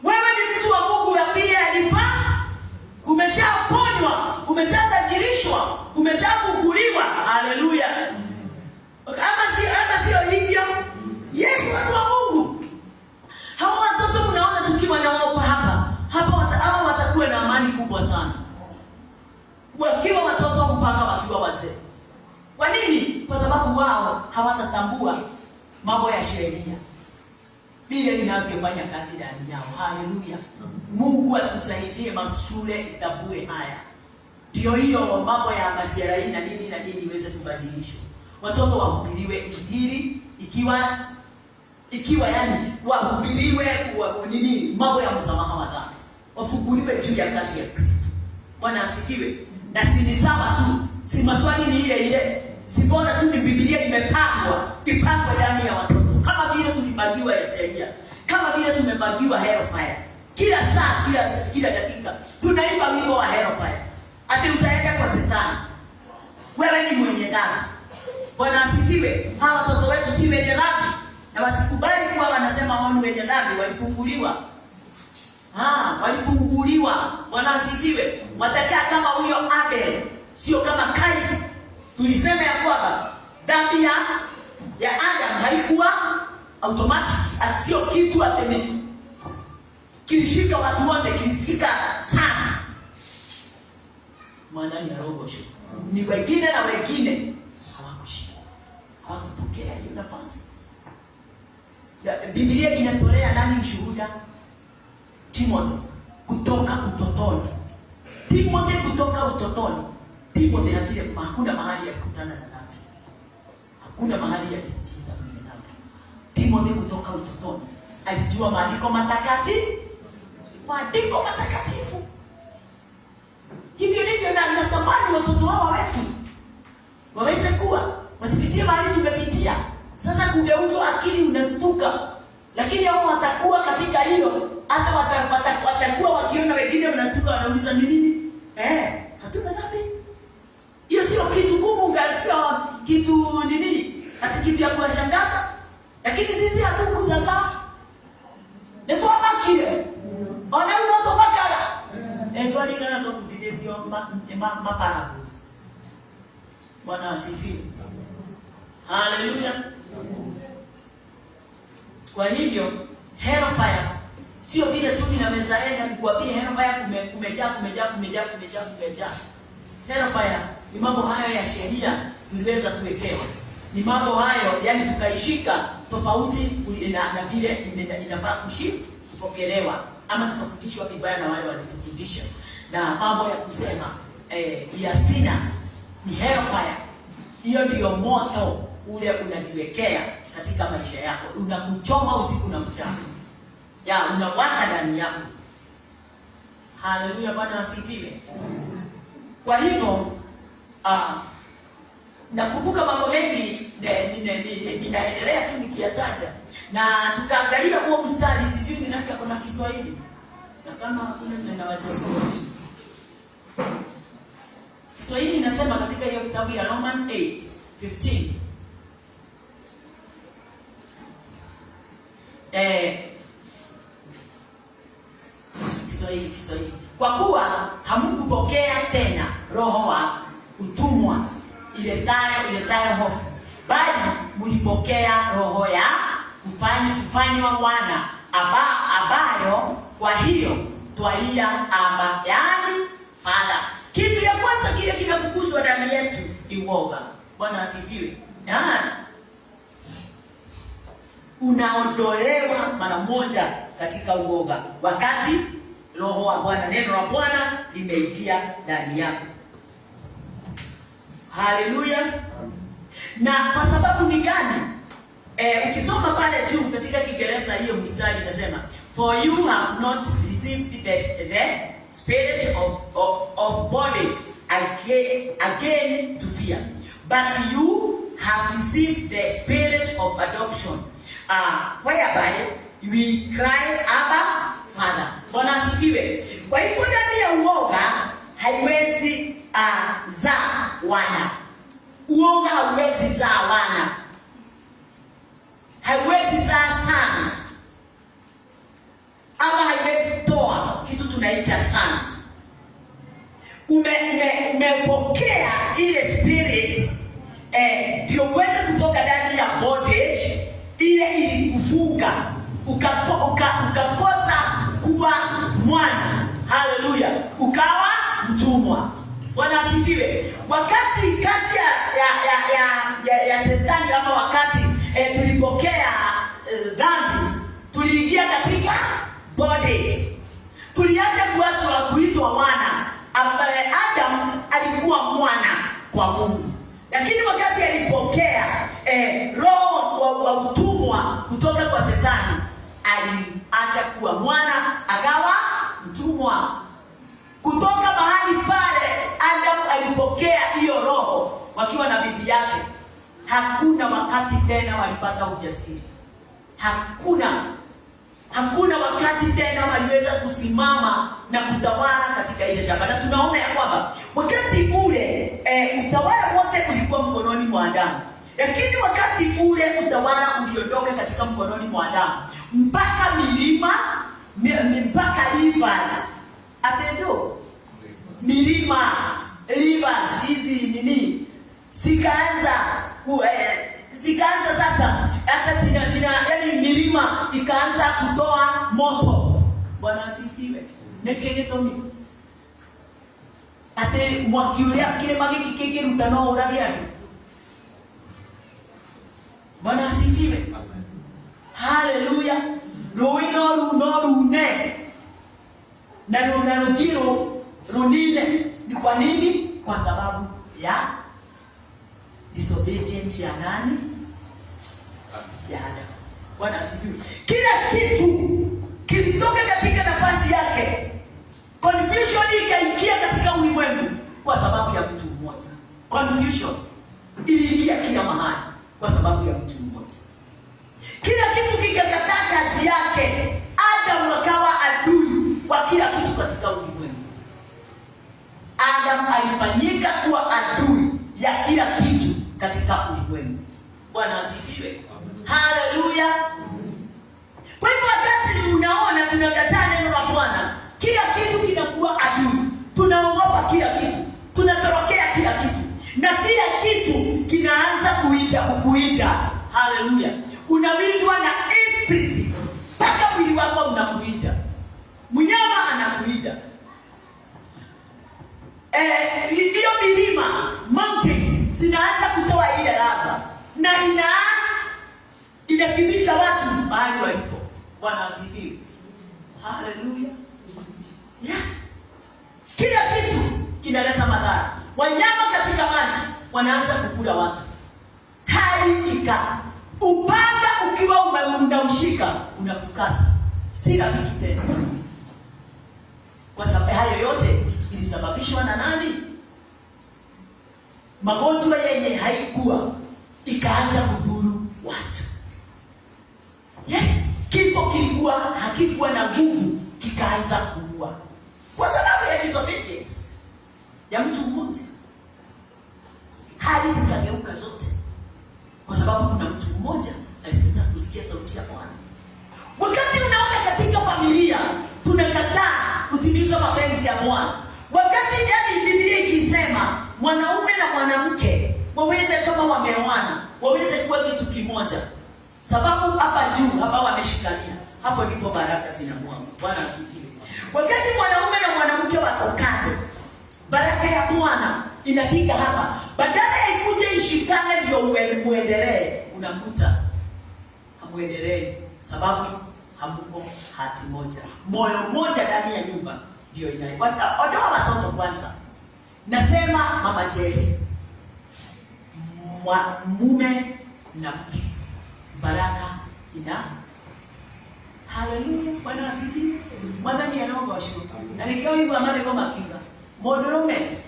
Wewe ni mtu wa Mungu ya vile alifanya. Umeshaponywa, umeshatajirishwa, umeshafunguliwa. Haleluya. Ama sio hivyo? Yes, watu wa Mungu. Hao watoto mnaona tukiwa na wao hapa watakuwa na amani kubwa sana. Wakiwa watoto mpaka wakiwa wazee. Kwa nini? Kwa sababu wao hawatatambua mambo ya sheria vile inavyofanya kazi ndani yao. Haleluya. Mungu atusaidie mashule itambue haya. Ndio hiyo mambo ya mashairi na nini iweze kubadilishwa. Watoto wahubiriwe injili ikiwa yani wahubiriwe mambo ya msamaha wa dhambi. Wafunguliwe juu ya kazi ya Kristo. Bwana asifiwe. Na si sawa tu. Si maswali ni ile. Si bora tu ni Biblia ipangwe ndani ya watoto. Kama vile tulipangiwa Yesaia. Kama vile tumepangiwa hellfire. Kila saa, kila dakika tunaimba wimbo wa hellfire. Ati utaenda kwa Shetani. Wewe ni mwenye dhambi. Bwana asifiwe. Hawa watoto wetu si wenye dhambi. Na wasikubali kuwa wanasema wao ni wenye dhambi, walifunguliwa. Walifunguliwa. Bwana asifiwe. Watakaa kama huyo Abel, sio kama Kaini. Tulisema ya kwamba dhambi ya Adam haikuwa automatic, sio kitu atende. Kilishika watu wote, kilishika sana. Maana ya roho sio. Ni wengine na wengine hawakushika. Hawakupokea hiyo nafasi. Biblia inatolea nani ushuhuda? Timotheo kutoka utotoni. Timotheo kutoka utotoni. Timotheo hakuna mahali ya kukutana na dhambi. Hakuna mahali ya kujitia kwenye dhambi. Timotheo kutoka utotoni alijua maandiko matakatifu. Maandiko matakatifu. Hivyo ndivyo natamani watoto hawa wetu waweze kuwa, wasipitie mahali tumepitia. Sasa kugeuzwa akili unastuka. Lakini hao watakuwa katika hilo, hata watakuwa wakiona wengine wanastuka, wanauliza ni nini? Hatuna dhambi. Hiyo sio kitu gumu, sio kitu nini? Hata kitu ya kuwashangaza. Lakini sisi hatukushangaa. Neto abakire. Ona unatobakala. Ndio alingana na kufundisha ndio maparables. Bwana asifiwe. Haleluya. Kwa hivyo hellfire sio vile tu ninaweza enda kukuambia hellfire kumejaa. Hellfire ni mambo hayo ya sheria tuliweza kuwekewa. Ni mambo hayo yani tukaishika tofauti na vile inafaa kupokelewa ama tukafundishwa vibaya na wale walitufundisha. Na mambo ya kusema ya sinners ni hellfire Hiyo ndio moto ule unajiwekea katika maisha yako, unakuchoma usiku na mchana, unawaka ndani yako. Haleluya, Bwana asifiwe. Kwa hivyo nakumbuka mambo mengi ninaendelea tu nikiyataja, na tukaangalia huo mstari, sijui ni nani kuna Kiswahili, na kama hakuna ninaweza soma Kiswahili. Inasema katika hiyo kitabu ya Roman 8:15, Kiswahili, kwa kuwa hamkupokea tena roho wa utumwa iletayo hofu, bali mlipokea roho ya kufanywa wana, ambayo kwa hiyo twalia Aba, yaani Father. Kitu ya kwanza kile kinafukuzwa ndani yetu ni uoga. Bwana asifiwe. Unaondolewa mara moja katika uoga wakati roho wa Bwana, neno la Bwana limeingia ndani yako. Haleluya. Na kwa sababu ni gani? Ukisoma pale juu katika Kiingereza hiyo mstari inasema, for you have not received the spirit of bondage again to fear, but you have received the spirit of adoption, whereby we cry Abba, Father. Bwana asifiwe. Kwa hivyo ndani ya uoga haiwezi zaa wana. Uoga hauwezi zaa wana, haiwezi zaa sons, ama haiwezi toa kitu tunaita sons. Umepokea ile spirit ndio uweze kutoka ndani ya bondage ile ilikufunga ukakosa kuwa mwana. Haleluya, ukawa mtumwa. Bwana asifiwe. Wakati kazi ya Shetani, ama wakati tulipokea dhambi, tuliingia katika bondage, tuliacha kuwazwa kuitwa wana, ambaye Adam alikuwa mwana kwa Mungu. Lakini wakati alipokea roho wa utumwa kutoka kwa Shetani, aliacha kuwa mwana akawa mtumwa. Kutoka mahali pale Adam alipokea hiyo roho wakiwa na bibi yake, hakuna wakati tena walipata ujasiri. Hakuna wakati tena waliweza kusimama na kutawala katika ile shamba. Na tunaona ya kwamba wakati ule utawala wote ulikuwa mkononi mwa Adamu. Lakini wakati ule utawala uliondoka katika mkononi mwa Adamu, mpaka milima, mpaka rivers, atendo milima, rivers hizi nini sikaanza sasa, hata yani milima ikaanza kutoa moto. Bwana asifiwe. Nekegetomi ate mwakiulia kile magi kikege rutano uragia. Bwana asifiwe. Haleluya. Roino runone na runanokiro runine. Ni kwa nini? Kwa sababu ya disobedient ya nani? Ya Adam. Bwana asifiwe. Kila kitu kilitoka katika nafasi yake. Confusion ikaingia katika ulimwengu kwa sababu ya mtu mmoja. Confusion iliingia kila mahali kwa sababu ya mtu mmoja. Kila kitu kikakataa kazi yake. Adam akawa adui wa kila kitu katika ulimwengu. Adam alifanyika kuwa adui ya kila kitu katika ulimwengu. Bwana asifiwe. Haleluya. Kwa hivyo wakati unaona tunakataa neno la Bwana, kila kitu kinakuwa adui. Tunaogopa kila kitu, tunatorokea kila kitu, na kila kitu kinaanza kukuinda. Haleluya. Unawindwa na everything. Mpaka mwili wako unakuinda. Mnyama anakuinda. Hiyo milima, mountains, zinaanza kutoa ile lava. Na inakimbisha watu mahali walipo. Bwana asifiwe. Haleluya. Yeah. Kila kitu kinaleta madhara. Wanyama katika maji wanaanza kukula watu. Haika upanga ukiwa unaushika unakukata, si rafiki tena. Kwa sababu hayo yote ilisababishwa na nani? Magonjwa yenye haikuwa ikaanza kudhuru watu. Yes, kifo kilikuwa hakikuwa na nguvu, kikaanza kuua kwa sababu ya disobedience ya mtu mmoja. Hali zikageuka zote kwa sababu kuna mtu mmoja alikataa kusikia sauti ya Bwana. Wakati unaona katika familia tunakataa kutimiza mapenzi ya Bwana, wakati yani Biblia ikisema mwanaume na mwanamke waweze kama wameoana waweze kuwa kitu kimoja, sababu hapa juu hapa wameshikania, hapo ndipo baraka zinamwagwa. Bwana asifiwe. Wakati mwanaume na mwanamke wako kando, baraka ya Bwana inafika hapa, badala ya ikuje ishikane ndio muendelee, unakuta hamuendelee sababu hamuko hati moja, moyo mmoja ndani ya nyumba ndio inaipata. Ondoa watoto kwanza, nasema mama Jerry, mume na mke, baraka ina. Haleluya, Bwana asifiwe. Mwadhani anaogosha na nikiwa hivyo amane kama kinga modorome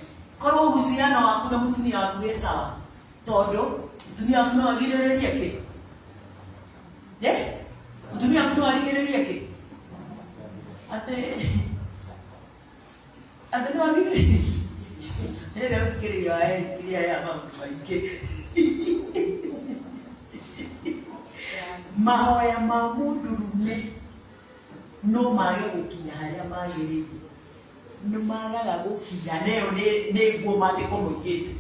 kwa uhusiano wa kuna mtu ni akuwe sawa todo dunia kuna wagirere yake dunia kuna wagirere yake ate ni wagirere ndio fikiri ya mama maike mahoya ma mundurume no mage gukinya haria magirire no magaga gukinya leo ne guo mandiko muigite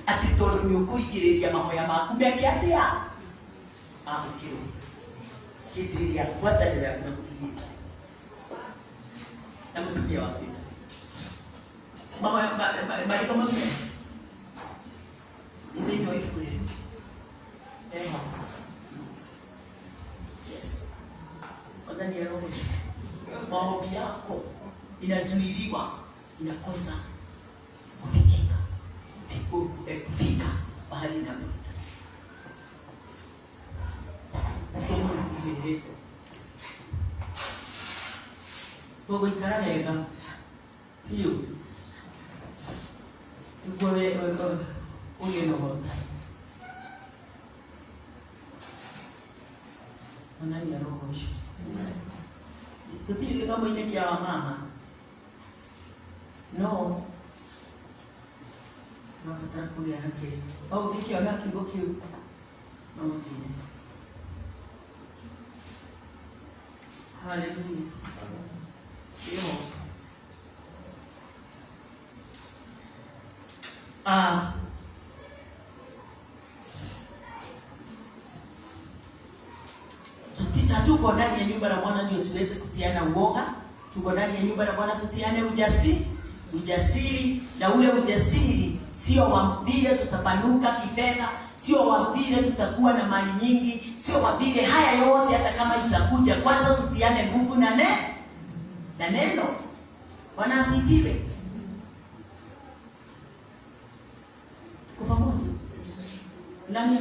ati tondu ni ukuigiriria mahoya maku mbeke atia amukiro kidiriya kwatanira na kuigita na mutumia wake mahoya mandiko mutumia ndio ifukule yes ndani ya roho maombi yako inazuiliwa, inakosa kufika mahali na somo hili kwa ikara wega hiyo ukole ule no ndani ya roho tutiri kama ile kia mama no nataka kulia yake au kikiona kiboki mama tini. Haleluya. Tuko ndani ya nyumba la Bwana ndio tuweze kutiana uoga. Tuko ndani ya nyumba la Bwana tutiane ujasiri, na ule ujasiri sio wa vile tutapanuka kifedha, sio wa vile tutakuwa na mali nyingi, sio wa vile haya yote hata kama tutakuja, kwanza tutiane nguvu na neno. Bwana asifiwe. Kwa pamoja. Nani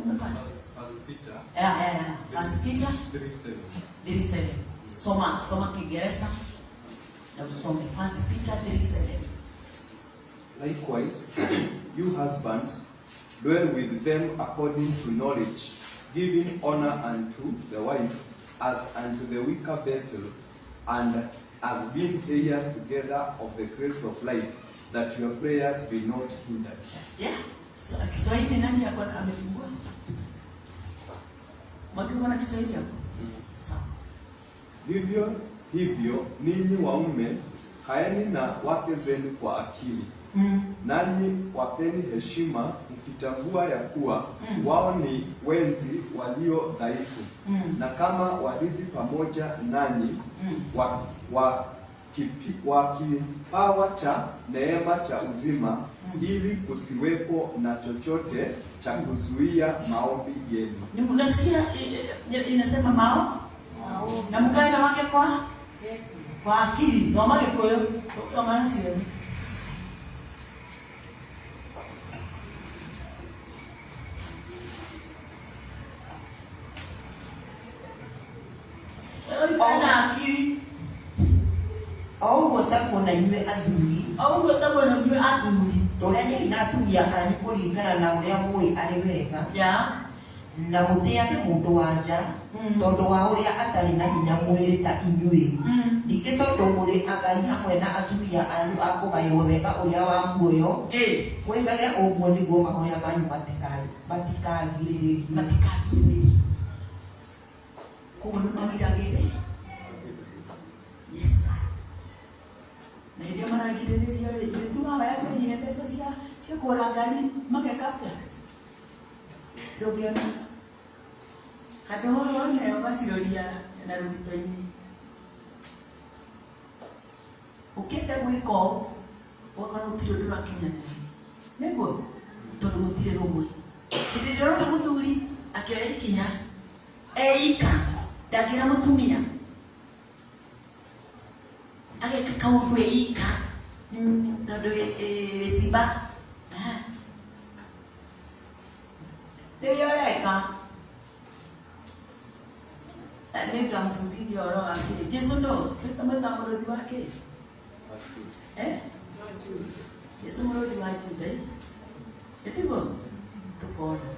umepata? First Peter 3:7. Soma Kiingereza na usome First Peter 3:7. Likewise, you husbands, dwell with them according to knowledge, giving honor unto the wife as unto the weaker vessel, and as being heirs together of the grace of life, that your prayers be not hindered. Yeah. Kiswahili nani yako amefungua? Mwalimu ana Kiswahili hapo. Sawa. Hivyo ninyi waume kaeni na wake zenu kwa akili. Nanyi wapeni heshima mkitambua ya kuwa wao ni wenzi walio dhaifu, na kama warithi pamoja nanyi wa kipawa cha neema cha uzima, ili kusiwepo na chochote cha kuzuia maombi yenu. Unasikia inasema maombi na mkae na wake kwa akili. Ndio maana kwa hiyo kama nasi na inyuĩ athuri. Au gwĩtagwo na inyuĩ athuri. Tũreniai na atumia anyu kũringana na ũrĩa mũĩ arĩ wega. Na mũtĩage mũndũ wa nja, tondũ wa ũrĩa atarĩ na hinya mwĩrĩ ta inyuĩ. Ningĩ tondũ mũrĩ agai hamwe na atumia anyu a kũgaĩrwo wega ũrĩa wa muoyo, mwĩkage ũguo nĩguo mahoya manyu matikagirĩrĩrio. Koguo nĩ magiragĩrĩria. Yes. Na hĩndĩ ĩyo maragirĩrĩria rĩ, nĩtumahoya Ngai ihe mbeca cia kũgũra ngari mageka atĩa? Ndũngĩona. Handũ hothe ũgaciũria na rũthitho-inĩ. Ũkĩenda gwĩka ũũ, ũgakora gũtirĩ ũndũ ũrakinyanĩra. Nĩguo? Tondũ gũtirĩ rũmwe. Hĩndĩ ĩrĩa ũrona mũthuri akĩoya ikinya, eika, ndangĩra mũtumia. Ageka kaũndũ eika, tondũ wĩcimba. Rĩrĩa ũreka, nĩngamũbundithia ũhoro wake. Jesũ no, twĩtamwĩta mũrũthi wake. Jesũ mũrũthi wa Juda. Ĩtiguo? Tũkona.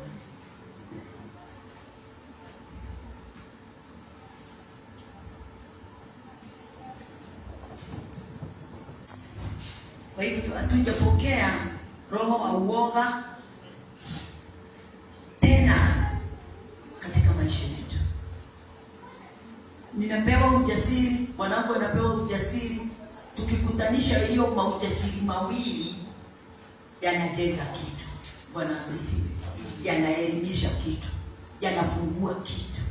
Kwa hivyo hatujapokea roho wa uoga tena katika maisha yetu. Ninapewa ujasiri, mwanangu anapewa ujasiri. Tukikutanisha hiyo maujasiri mawili, yanajenga kitu. Bwana asifiwe. Yanaelimisha kitu, yanafungua kitu.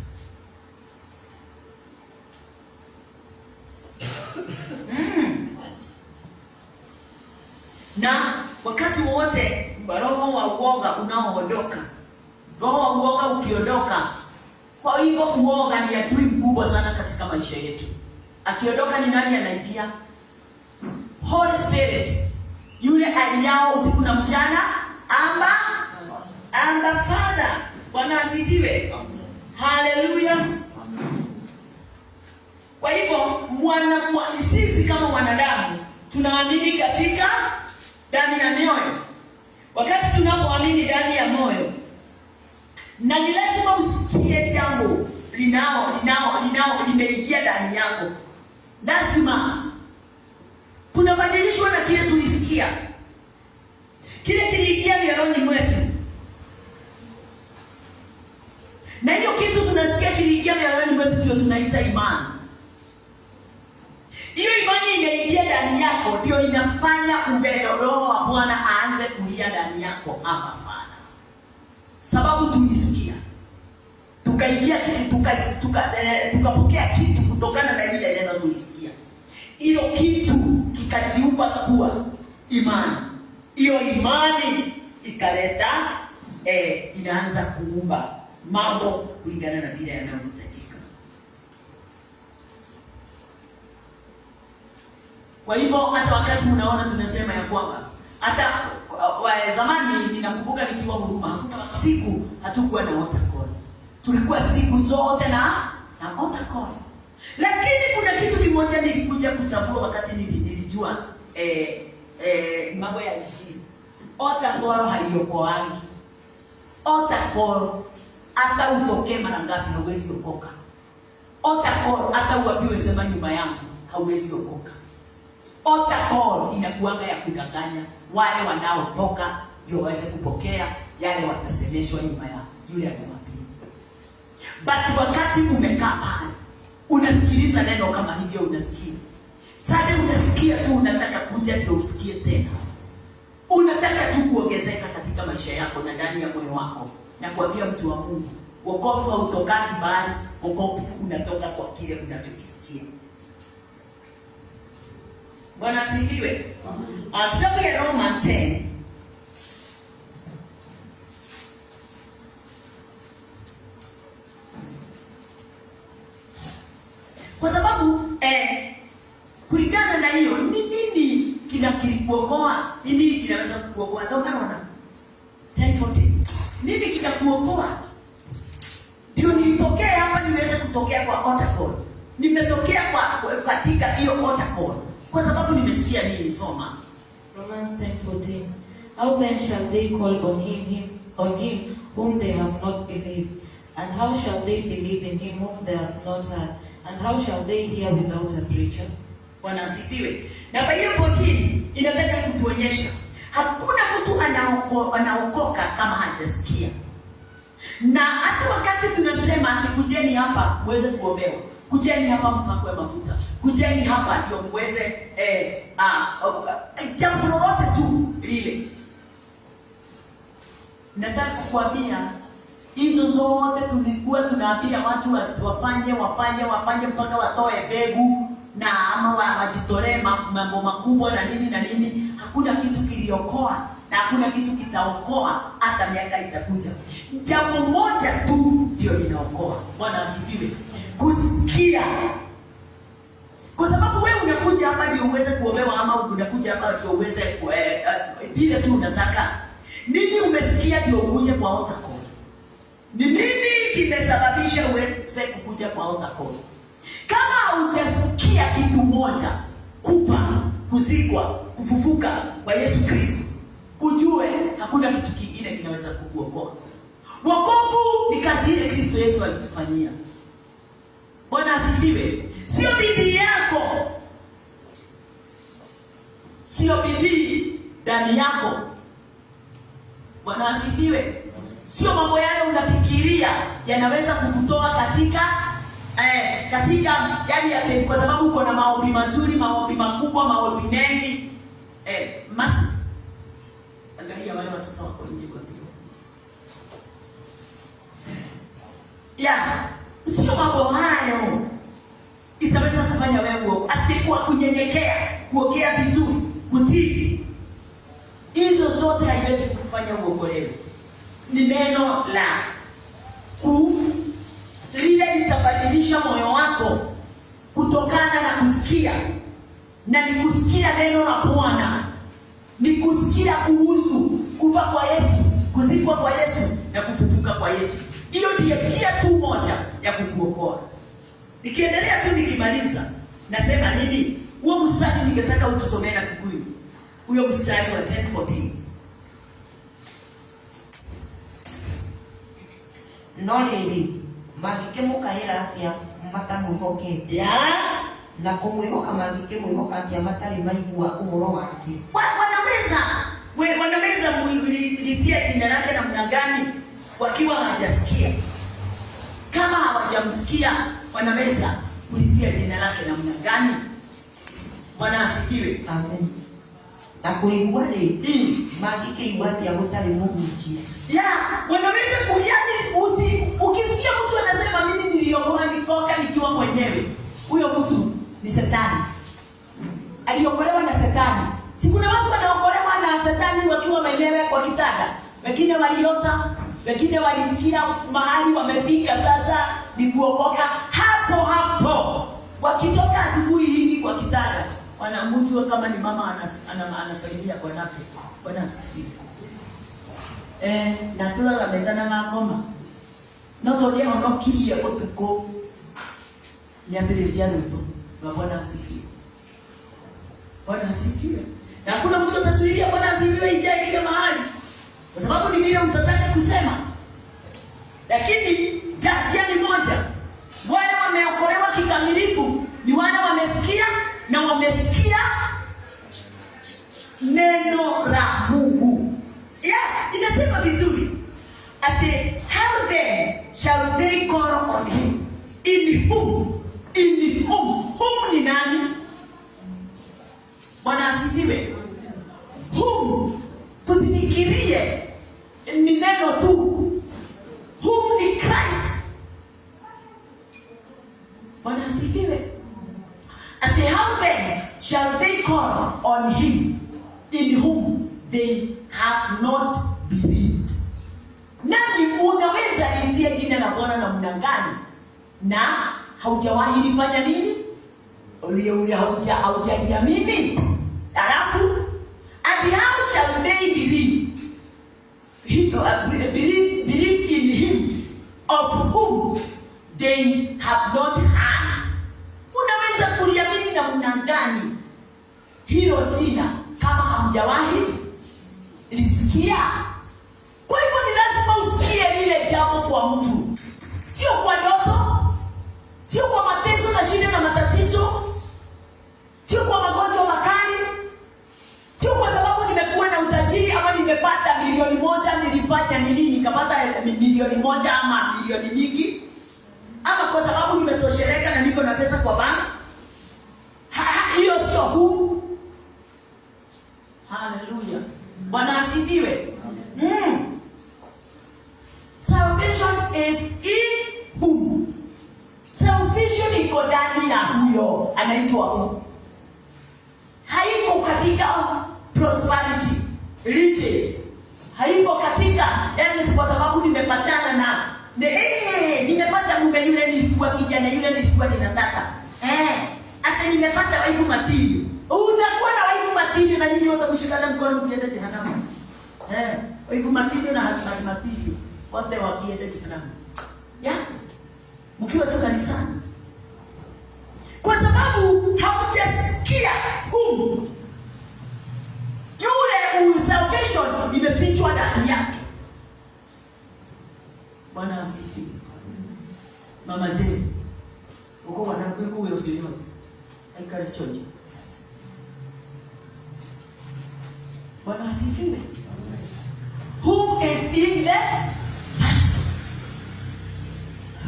Na wakati wote roho wa uoga unaoondoka, roho wa uoga ukiondoka, kwa hivyo uoga ni adui mkubwa sana katika maisha yetu. Akiondoka ni nani anaingia? Holy Spirit, yule aliyao usiku na mchana, Amba Father. Bwana asifiwe. Hallelujah. Kwa hivyo sisi kama wanadamu tunaamini katika ndani ya moyo. Wakati tunapoamini ndani ya moyo, na ni lazima usikie jambo limeingia ndani yako. Lazima kuna badilisho na kile tulisikia. Kile kiliingia mioyoni mwetu. Na hiyo kitu tunasikia kiliingia mioyoni mwetu ndio tunaita imani. Hiyo imani imeingia ndani yako ndio inafanya roho wa Bwana aanze kulia ndani yako hapa Bwana. Sababu tulisikia. Tukaingia kitu tukapokea kitu kutokana na ile neno tulisikia. Hiyo kitu kikajiumba kuwa imani. Hiyo imani ikaleta inaanza kuumba mambo kulingana na vile yanayohitajika. Kwa hivyo hata wakati mnaona tunasema ya kwamba hata zamani ninakumbuka nikiwa Huruma, hakuna siku hatukuwa na water call. Tulikuwa siku zote na water call. Lakini kuna kitu kimoja nilikuja kutambua wakati nilijua mambo ya injili. Water call haiokoangi. Water call hata utokee mara ngapi hauwezi okoka. Water call hata uambiwe sema nyuma yangu hauwezi okoka. Altar call inakuanga ya kudanganya wale wanaotoka ndio waweze kupokea yale watasemeshwa nyuma ya yule anayewapia. But wakati umekaa pale unasikiliza neno kama hivyo unasikia. Sasa unasikia tu unataka kuja ndio usikie tena. Unataka tu kuongezeka katika maisha yako na ndani ya moyo wako. Na kuambia mtu wa Mungu, wokovu hautokani bali wokovu unatoka kwa kile unachokisikia. Bwana asifiwe. Kitabu ya Roma 10. Kwa sababu kulingana na hiyo nini kilikuokoa? Nini kinaweza kukuokoa? Ndio maana 10:14. Nini kitakuokoa? Ndio nilitokea hapa niweze kutokea kwa altar call. Nimetokea katika hiyo altar call. Kwa sababu nimesikia nini? Soma. Romans 10:14. How then shall they call on him whom they have not believed? And how shall they believe in him whom they have not heard? And how shall they hear without a preacher? Bwana asifiwe. Na kwa hiyo 14 inataka kutuonyesha hakuna mtu anaokoka kama hajasikia. Na hata wakati tunasema kujeni hapa muweze kuombewa, kujeni hapa mpakwe mafuta, kujeni hapa ndio muweze jambo lolote tu lile, nataka kukwambia hizo zote tulikuwa tunaambia watu wafanye mpaka watoe mbegu na ama wajitolee mambo makubwa na nini. Hakuna kitu kiliokoa na hakuna kitu kitaokoa hata miaka itakuja. Jambo moja tu ndio linaokoa. Bwana asifiwe. Kusikia. Kwa sababu wewe unakuja hapa ndio uweze kuombewa, ama unakuja hapa ndio uweze vile tu unataka. Nini umesikia ndio ukuje kwa altar call? Ni nini kimesababisha uweze kukuja kwa altar call? Kama hujasikia kitu moja, kufa, kuzikwa, kufufuka kwa Yesu Kristo, ujue hakuna kitu kingine kinaweza kukuokoa. Wokovu ni kazi ile Kristo Yesu alitufanyia. Bwana asifiwe. Sio bidii yako, sio bidii ndani yako. Bwana asifiwe. Sio mambo yale unafikiria yanaweza kukutoa katika yani kwa sababu uko na maombi mazuri, maombi makubwa, maombi mengi. Masi. Angalia wale watoto wako nje kwa hiyo. Sio mambo hayo itaweza kufanya wewe atakuwa kunyenyekea, kuokea vizuri, kutii. Hizo zote haiwezi kufanya uokolewe. Ni neno la lile litabadilisha moyo wako kutokana na kusikia. Na ni kusikia neno la Bwana. Ni kusikia kuhusu kufa kwa Yesu, kuzikwa kwa Yesu na kufufuka kwa Yesu. Hiyo ndiyo njia tu moja ya kukuokoa. Nikiendelea tu nikimaliza, nasema nini? Huo mstari ningetaka utusomee na Kikuyu. Huyo mstari wa 10:14. Nolili mangĩkĩmũkaĩra atĩa matamwĩhokete na kũmwĩhoka mangĩkĩmwĩhoka atĩa matarĩ maigua ũhoro wake. Wanaweza mulitia jina lake namna gani wakiwa hawajasikia? Kama hawajamsikia, wanaweza kulitia jina lake namna gani? Bwana asifiwe. Amen. Na kuigua rĩ mangĩkĩigua atĩa gũtarĩ mũhunjia. Wanaweza ukisikia mtu anasema mimi niliokoka nikiwa mwenyewe, huyo mtu ni Shetani. Aliokolewa na Shetani. Si kuna watu wanaokolewa na Shetani wakiwa wenyewe kwa kitanda. Wengine waliota, wengine walisikia mahali wamefika, sasa ni kuokoka hapo. Wakitoka asubuhi hivi kwa kitanda, wanamjua kama ni mama anasalimia kwa nape. Bwana asifiwe. Na tulaga metana na ngoma. No tolia hono kirie otuko. Niambiriria rwimbo. Bwana asifiwe. Bwana asifiwe. Na kuna mtu atasuiria Bwana asifiwe ijae kila mahali. Kwa sababu ni vile mtataka kusema. Lakini jajia ni moja. Wale wameokolewa kikamilifu ni wale wamesikia na wamesikia neno la Mungu. Inasema vizuri. How then shall they call on him? In whom? Whom ni nani? Bwana asifiwe. Whom? Tusifikirie ni neno tu. Whom ni Christ. Bwana asifiwe. How then shall they call on him in whom they have not believed? Nani unaweza litia jina la Bwana na mnangani na haujawahi lifanya nini? Haujaliamini. Alafu and how shall they believe in him of whom they have not heard? Unaweza kuliamini na mnangani hilo jina kama hamjawahi lisikia? Kwa hivyo ni lazima usikie lile jambo kwa mtu, sio kwa ndoto, sio kwa mateso na shida na matatizo, sio kwa magonjwa makali, sio kwa sababu nimekuwa na utajiri ama nimepata milioni moja nilifanya nini nikapata milioni moja ama milioni nyingi, ama kwa sababu nimetosheleka na niko na pesa kwa bank. Hiyo sio huu. Hallelujah. Bwana asifiwe. Salvation is in whom. Salvation iko ndani ya huyo anaitwa who. Haiko katika prosperity, riches. Haiko katika yani kwa sababu nimepatana na nimepata mume yule nilikuwa kijana yule nilikuwa ninataka. Hata nimepata waifu matili. Utakuwa na waifu matili na nyinyi wote mshikana mkono mkienda jehanamu. Waifu matili na husband matili wote wakienda jehanamu. Mkiwa tu kanisani. Kwa sababu haujasikia hum. Yule salvation imefichwa ndani yake. Bwana asifiwe. Mama je, uko wanakuwa wewe usiyote. Aikale choji. Bwana asifiwe. Whom is in the person.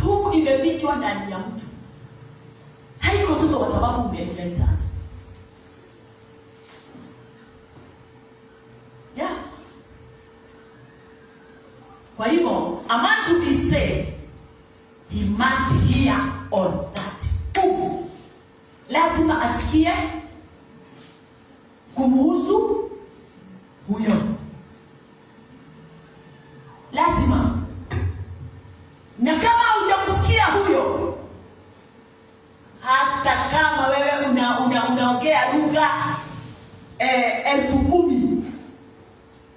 Whom imefichwa ndani ya mtu. Haiko tu kwa sababu umehitaji. Kwa hivyo, a man to be saved, he must hear on that. Lazima asikie kumhusu huyo. Lazima. Na kama hujamsikia huyo, hata kama wewe unaongea lugha 10,000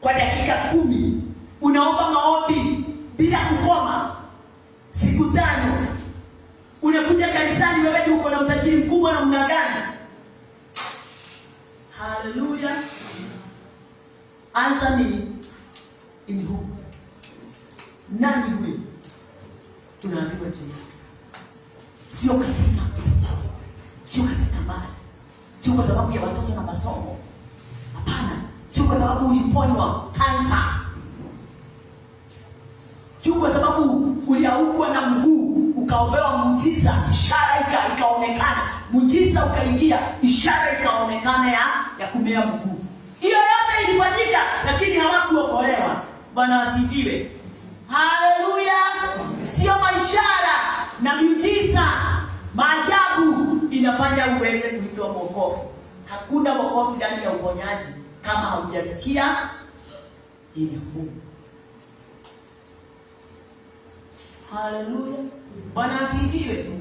kwa dakika 10, unaomba maombi bila kukoma siku 5, unakuja kanisani wewe uko na utajiri mkubwa na mnagani. Hallelujah. Answer me in who? Nani wewe? Tunaambiwa tena. Sio katika kiti. Sio katika mali. Sio kwa sababu ya watoto na masomo. Hapana. Sio kwa sababu uliponywa kansa. Sio kwa sababu uliaukwa na mguu ukaombewa muujiza, ishara ikaonekana. Muujiza ukaingia, ishara ikaonekana ya kumea mguu. Hiyo yote ilifanyika lakini hawakuokolewa. Bwana asifiwe. Hallelujah. Sio maishara na miujiza, maajabu inafanya uweze kuitwa wokovu. Hakuna wokovu ndani ya uponyaji kama haujasikia ile huu. Hallelujah. Bwana asifiwe.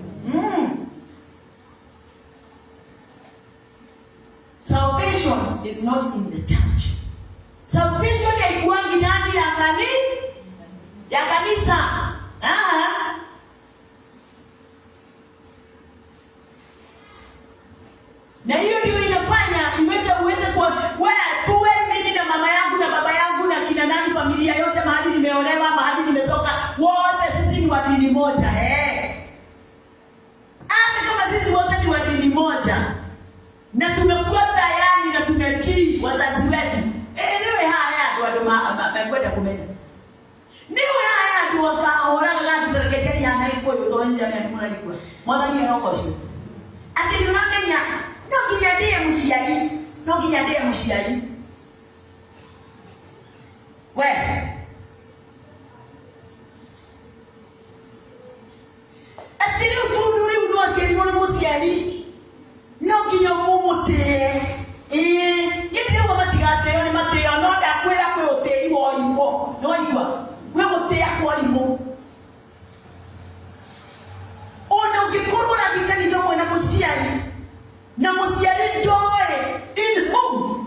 Salvation is not in the church. Salvation haikuangi ndani ya kanisa. Na hiyo ndio inafanya uweze kwa tuwe mimi na mama yangu na baba yangu na kina nani familia yote mahali nimeolewa mahali nimetoka wote sisi ni wa dini moja. Hata kama sisi wote ni wa dini moja na tumefuata yani na tumetii wazazi wetu. Niwe haya ndio makwenda kumenya. Niwe haya ndio wakaora ngati tureketeni anaiko yoto nje ya mwana iko. Mwana ni anokosho. Ati tunamenya no kinyadie mushiali. Atiri ukuduri unwasiali mwana musiali. No kinyomumote. Yetile kwa matigate, ni mateo, no da kwela kwe ote iwa olimo. No igwa. Kwe ote yako olimo. Ona ukikuru na kikanijo mwana musiali. Na musiali doe in home.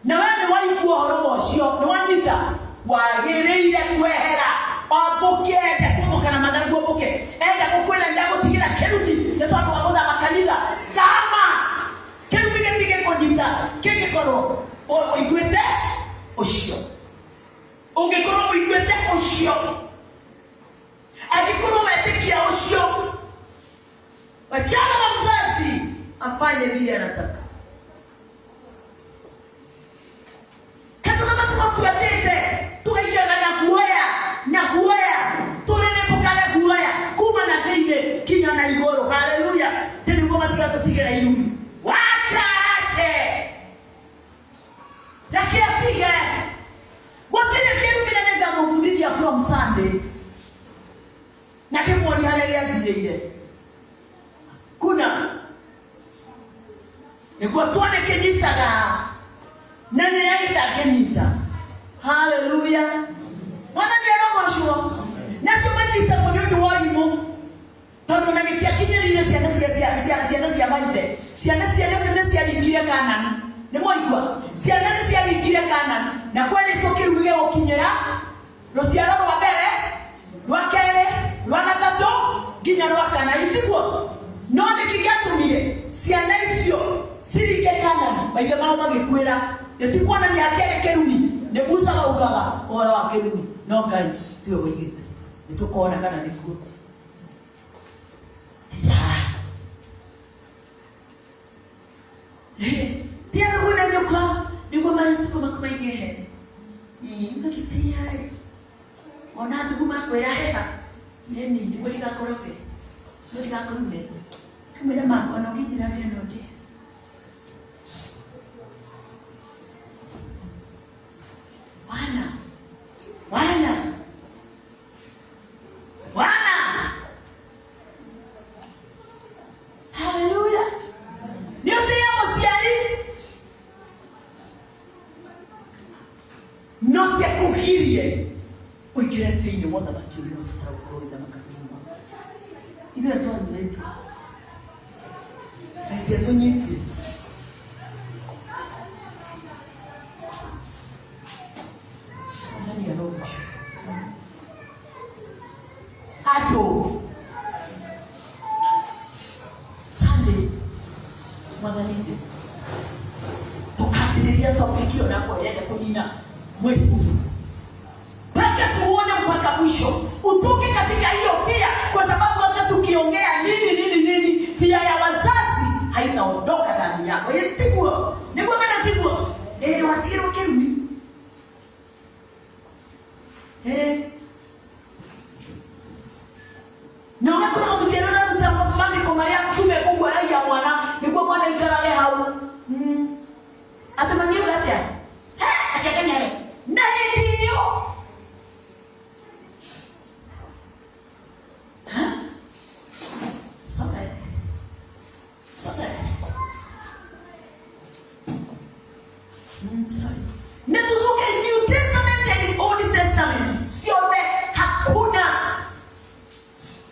Na wame waikuwa horobo shio. Na wanita. Wagereire kwehera. Wapoke ete kumoka na madari wapoke. Ete kukwela ndago tigila kerubi. Neto watu wakoda makanida. Kama. Kerubi ketige kojita. oiguite ucio ungikorwo uiguite ucio akikorwo wetikia ucio wachana na mzazi afanye vile anataka. Kama tumafuatete tukaigana na kuoya tunenepokaga kuoya kuma na teide kinya na igoro. Haleluya. Tena ngoma tukapiga irumi wachache lakini apiga wote kirumi na nega mvudidi from Sunday na kimoni haleluya ile kuna nikuwa tuone kijitaga nani yaita kenita. Haleluya. Mwana ndiye roshwa nasema nita kunyonyo walimo tondo na kitia kinyerine siana maite siana ingiria Kanani ne moigwa siana ingiria Kanani na kweli tokiruge okinyera rosiara rwa mbere rwa kere rwa gatatu ginya rwa kana itigwo no nikigatumire siana icio sirike Kanani maithe mao magikwira etikwana ni akere kerumi ne Musa baugaga ora wa kerumi no Ngai tiyo wigite nitukona kana nikuo tiara kuna niko mahali kama ingehe ngakitia ona tukuma kwera heha neni ni wali gakoroke wali gakorume kumena mako no kitira bino ndi Wana. Haleluya. Nyote ya mosiari. Note kuhirie. Uikire tinyo motha bakiri no futara ukoro da makatuma. Ile to ndeke. Ati atonyeke. Nani ya roho? Ado Sunday mwananinde tukadiria topikio na kwa yake kunina mwezi mpaka tuone mpaka mwisho utoke katika hiyo fia, kwa sababu hata tukiongea nini fia ya wazazi haitaondoka ndani yako. Yetibwa ni kwa maana tibwa watikiro kirumi na wakuna msiana na mtamani kwa Maria kutume kubwa ya mwana ni kwa mwana ikarale hau atamania gati akakanyare na hiyo Sasa sorry na tuzuke New Testament and Old Testament siote hakuna,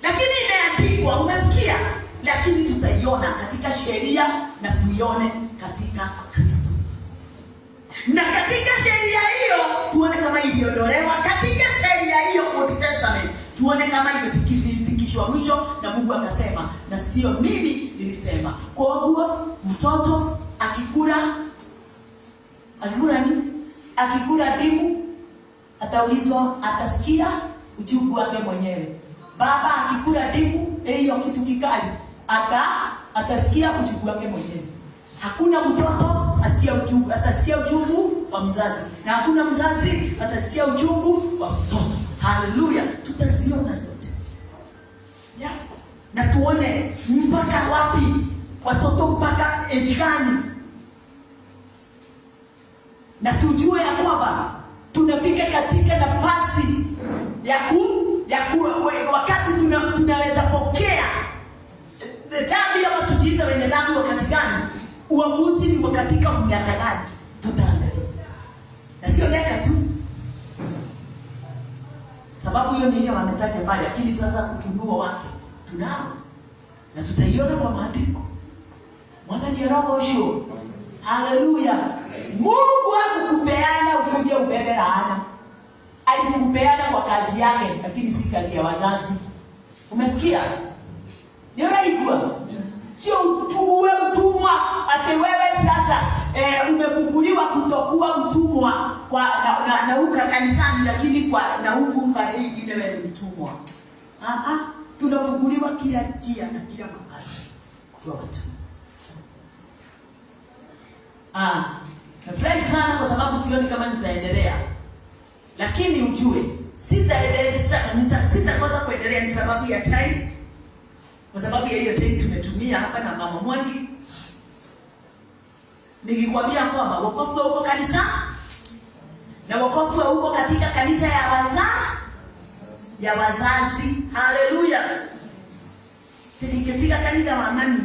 lakini imeandikwa, umesikia, lakini tutaiona katika sheria na tuione katika Kristo. Na katika sheria hiyo tuone kama iliondolewa, katika sheria hiyo Old Testament tuone kama imefikishwa mwisho na Mungu akasema na sio mimi nilisema. Kwa hiyo mtoto akikula nini? Akikula dimu ataulizwa, atasikia uchungu wake mwenyewe. Baba akikula dimu hiyo kitu kikali atasikia uchungu wake mwenyewe. Hakuna mtoto atasikia uchungu wa mzazi, na hakuna mzazi atasikia uchungu wa mtoto. Haleluya, tutaziona zote. Yeah. Na tuone mpaka wapi watoto, mpaka age gani, na tujue ya kwamba tunafika katika nafasi wakati tunaweza pokea dhambi ama tujiita wenye dhambi wakati gani. Uamuzi ni katika miaka gani tutaangalia, na sio leka tu, sababu hiyo ni ile wametaja pale, lakini sasa kutunua wake tunao na tutaiona kwa maandiko. Mwana ni roho sho. Haleluya. Mungu hakukupeana ukuje ubebe laana. Alikupeana kwa kazi yake, lakini si kazi ya wazazi. Umesikia? Ndio raigwa. Yes. Sio uwe mtumwa ate wewe sasa umefunguliwa kutoku na huko kanisani, lakini na huku mbali ingine wewe ni mtumwa. Tunafunguliwa kila njia na kila mahali kwa watu. Nafurahi sana kwa sababu sioni kama nitaendelea. Lakini ujue sitakosa kuendelea, ni sababu ya time. Kwa sababu ya hiyo time tumetumia hapa na Mama Mwangi. Nikikwambia kwamba wokovu uko kanisa na wokovu uko katika kanisa ya wazazi. Haleluya. Katika kanisa mamani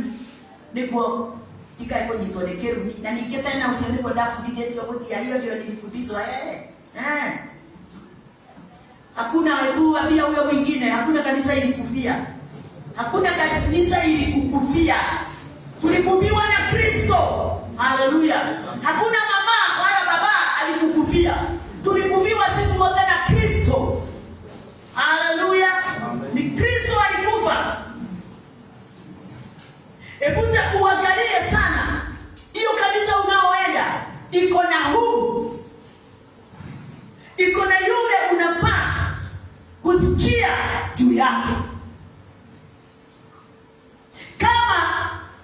niko ikaiko nitolekeru na niketa na usione kwa dafu bideti ya hiyo ndio nilifundishwa Hakuna aliyeambia huyo mwingine, hakuna kanisa ilikufia. Hakuna kanisa ilikukufia. Tulikufiwa na Kristo. Haleluya. Hakuna mama wala baba alikukufia. Tulikufiwa sisi wote na Kristo. Haleluya. Ni Kristo alikufa. Hebu uangalie sana. Hiyo kanisa unaoenda iko na huu. Iko na yule unafaa kusikia juu yake. Kama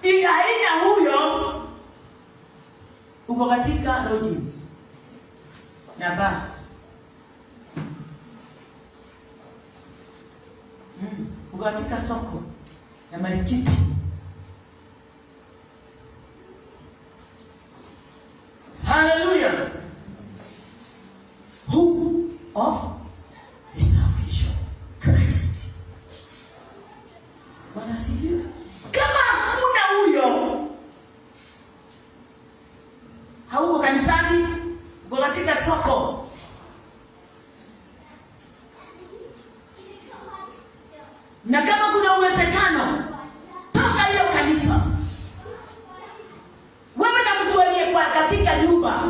haina huyo, uko katika loji na ba uko katika soko ya Marikiti. Hallelujah. Hope of the salvation Christ. Bwana asifiwe. Kama hakuna huyo, hauko kanisani, uko katika soko. Na kama kuna uwezekano, toka hiyo kanisa. Wewe na mtu aliyekuwa katika nyumba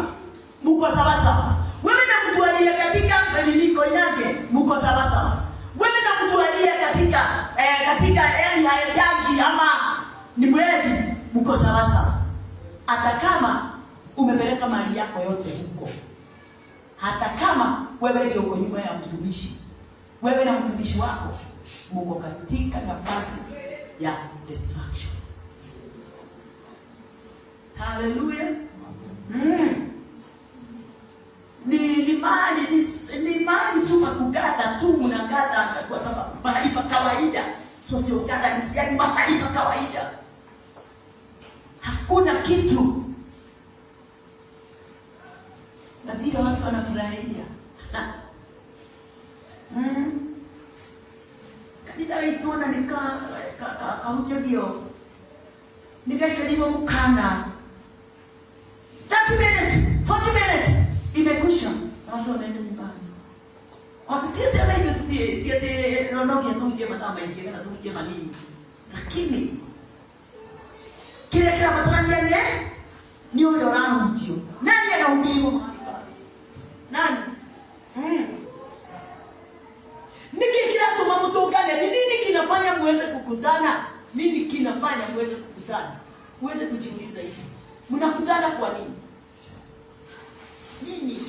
mko sawa sawa. Wewe na mtu aliye katika familia yake mko sawa sawa. Wewe na mtu aliye katika hayaji ama ni mwevi mko sawa sawa. Hata kama umepeleka mali yako yote huko. Hata kama wewe ndio uko nyuma ya mtumishi. Wewe na mtumishi wako mko katika nafasi ya destruction. Hallelujah. Ni mali tu kugata tu unagata kwa sababu mahali pa kawaida. Sio gata ni mahali pa kawaida. Hakuna kitu. Na bila watu wanafurahia. Kanida itona kautedio. Nikakaliwa mkana. 30 minutes, 40 minutes imekwisha. Watu wanaenda nyumbani. Wapitia tena hiyo tiete nonokia tuje matamba ingine na tuje manini. Lakini kile matana yale ni yule orano mtio. Nani anahubiri mahali pale? Nani? Niki kila tumamutokane, ni nini kinafanya muweze kukutana? Nini kinafanya muweze kukutana? Muweze kujiuliza hivi. Mnakutana kwa nini? Nini?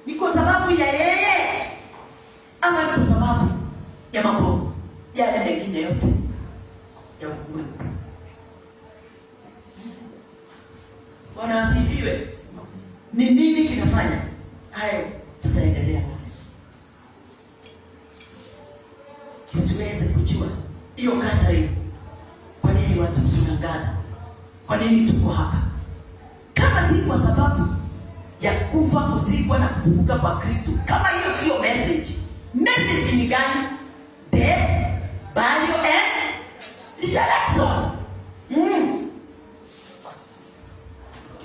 Ni kwa sababu ya yeye ama ni kwa sababu ya mambo yale mengine yote ya ulimwengu? Bwana asifiwe. Ni nini kinafanya hayo? Tutaendelea nayo tuweze kujua hiyo gathering. Kwa nini watu tunangana? Kwa nini tuko hapa? Kama si kwa sababu ya kufa, kuzikwa na kufufuka kwa Kristo, kama hiyo sio message. Message ni gani? Death, burial and resurrection.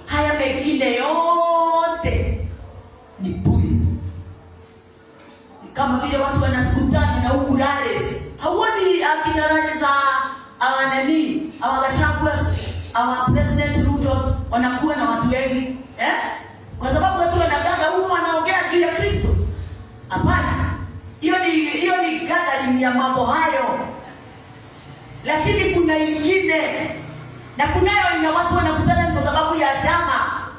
Haya mengine yote ni bure. Kama vile watu wanakutana na ukurales. Hawani akinarani za awanani, awagashakwas, President Ruto wanakuwa na watu wengi, kwa sababu watu wanaganga huko wanaongea juu ya Kristo. Hapana. Hiyo ni gathering ya mambo hayo. Lakini kuna ingine, na kunayo ina watu wanakutana kwa sababu ya chama.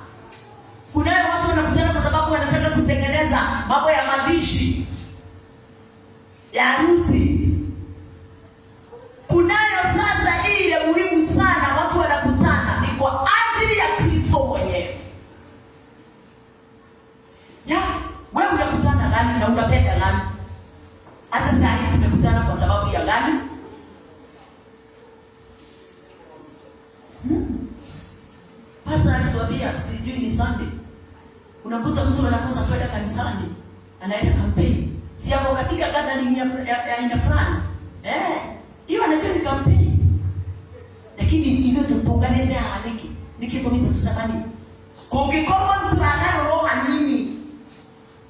Kunayo watu wanakutana kwa sababu sababu wanataka kutengeneza mambo ya mazishi ya harusi. Kunayo sasa ile muhimu sana, watu wanakutana ni kwa ajili ya Kristo mwenyewe. Wewe unakutana gani na unapenda gani? Hata saa hii tumekutana kwa sababu ya gani? Pasa alituambia sijui ni Sunday. Unakuta mtu anakosa kwenda kanisani, anaenda kampeni. Si hapo katika gathering ya aina fulani. Hiyo anajua ni kampeni. Lakini hivyo tupungane na haliki. Nikitumia tusamani. Kukikorwa tunagaro roha nini?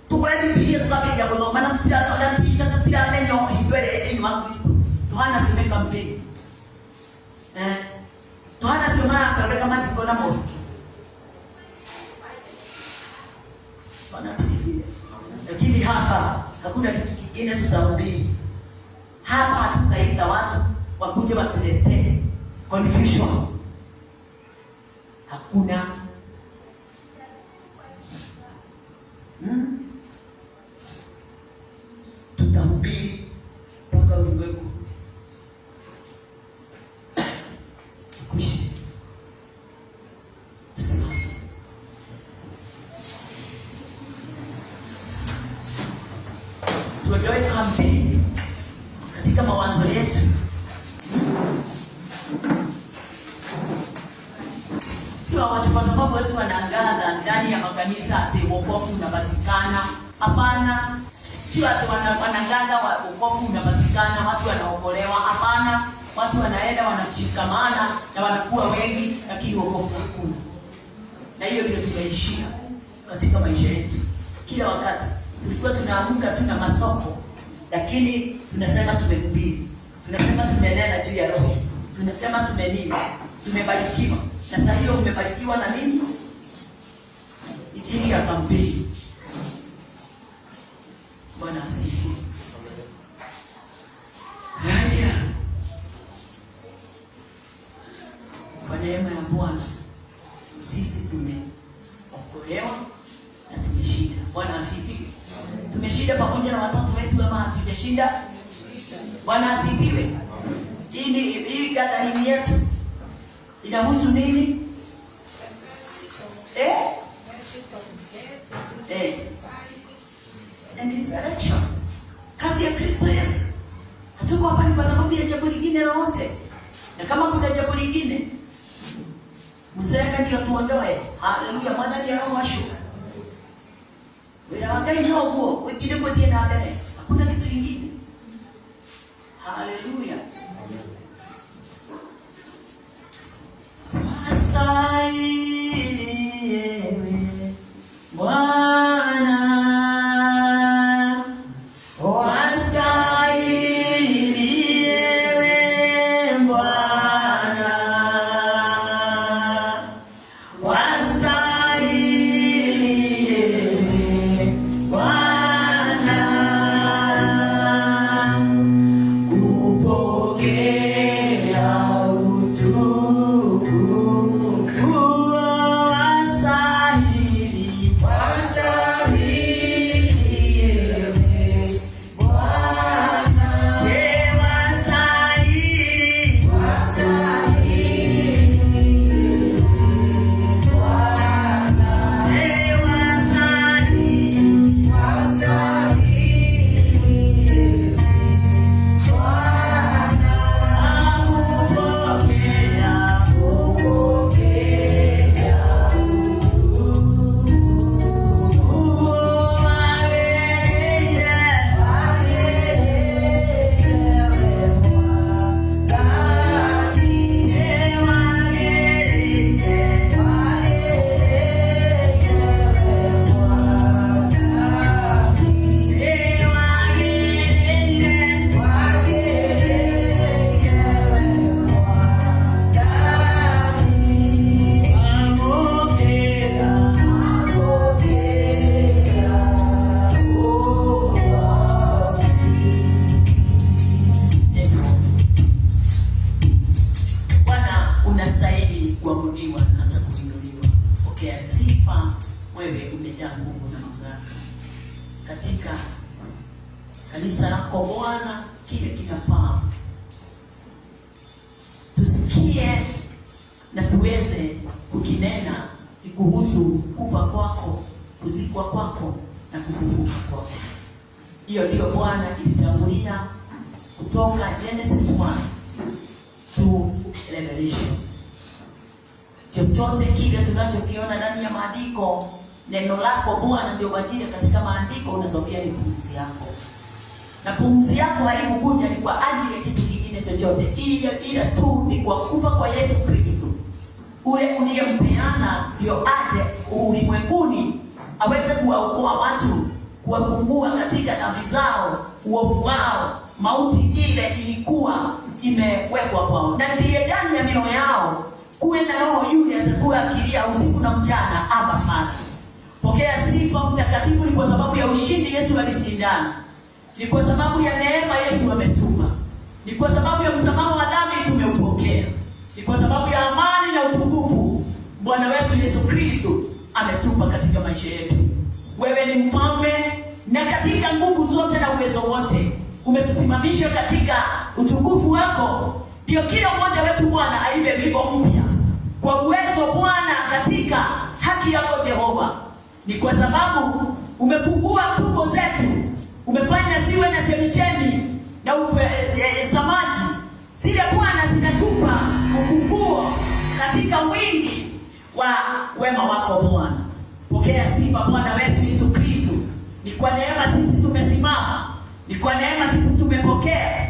Tuwezi pia tukapiga kwa maana tutira neno hivyo ni wa Kristo. Tuhana sime kampeni. Tuhana sio maana kwa kama tiko na moyo. Bwana asifiwe. Lakini hapa hakuna kitu kingine tutahubiri. Hapa hatukaita watu wakuje watuletee confusion. Hakuna. Tutahubiri mpaka ulimwengu kikuishi. Tuendelee kampeni katika mawazo yetu. Sio watu kwa sababu watu wanaangaza ndani ya makanisa ati wokovu unapatikana. Hapana. Sio watu wanaangaza wokovu unapatikana, watu wanaokolewa. Hapana. Watu wanaenda wanashikamana na wanakuwa wengi, lakini wokovu hakuna. Na hiyo ndio tumeishia katika maisha yetu. Kila wakati tulikuwa tunaamka tu na masoko, lakini tunasema tumehubiri, tunasema tumenena juu ya roho, tunasema tumenini, tumebarikiwa. Na sasa hiyo umebarikiwa na nini? Injili ya kampeni. Bwana asifiwe. Haya. Kwa neema ya Bwana sisi tumeokolewa na tumeshinda. Bwana asifiwe. Tumeshinda pamoja na watoto wetu ama hatujashinda? Bwana asifiwe. Hii gathering yetu inahusu nini? And resurrection. Kazi ya Kristo Yesu. Hatuko hapa ni kwa sababu ya jambo lingine lolote. Na kama kuna jambo lingine, mseme ndio tuondoe. Haleluya, Bwana ndiye anawashuka. Wila wakai ndogo, wengine kwa tena mbele. Hakuna kitu kingine. Haleluya. Wastahili Bwana. Unastahili kuabudiwa na hata kuinuliwa. Pokea sifa wewe umejaa nguvu na mamlaka katika kanisa lako Bwana. Kile kinafaa tusikie na tuweze kukinena ni kuhusu kufa kwako, kuzikwa kwako na kufufuka kwako. Hiyo ndio Bwana ilitangulia kutoka Genesis 1 to Revelation. Chochote kile tunachokiona ndani ya maandiko, neno lako Bwana ndio batile katika maandiko, unatokea ni pumzi yako. Na pumzi yako haikukuja ni kwa ajili ya kitu kingine chochote, ila tu ni kwa kufa kwa Yesu Kristo. Ule uliyempeana ndio aje ulimwenguni aweze kuwaokoa watu, kuwafungua katika dhambi zao, uovu wao. Mauti ile ilikuwa imewekwa kwao, na ndiye ndani ya mioyo yao kuwe na roho yule atakuwa akilia usiku na mchana, Abba Father. Pokea sifa mtakatifu. Ni kwa sababu ya ushindi Yesu alisindana, ni kwa sababu ya neema Yesu ametupa, ni kwa sababu ya msamaha wa dhambi tumeupokea, ni kwa sababu ya amani na utukufu Bwana wetu Yesu Kristo ametupa katika maisha yetu. Wewe ni mfalme, na katika nguvu zote na uwezo wote umetusimamisha katika utukufu wako. Ndio kila mmoja wetu Bwana aibe wimbo mpya kwa uwezo Bwana katika haki yako Jehova. Ni kwa sababu umefungua tumbo zetu, umefanya siwe na chemichemi na samaji zile Bwana zinatupa ufunguo katika wingi wa wema wako Bwana. Pokea sifa Bwana wetu Yesu Kristo. Ni kwa neema sisi tumesimama, ni kwa neema sisi tumepokea,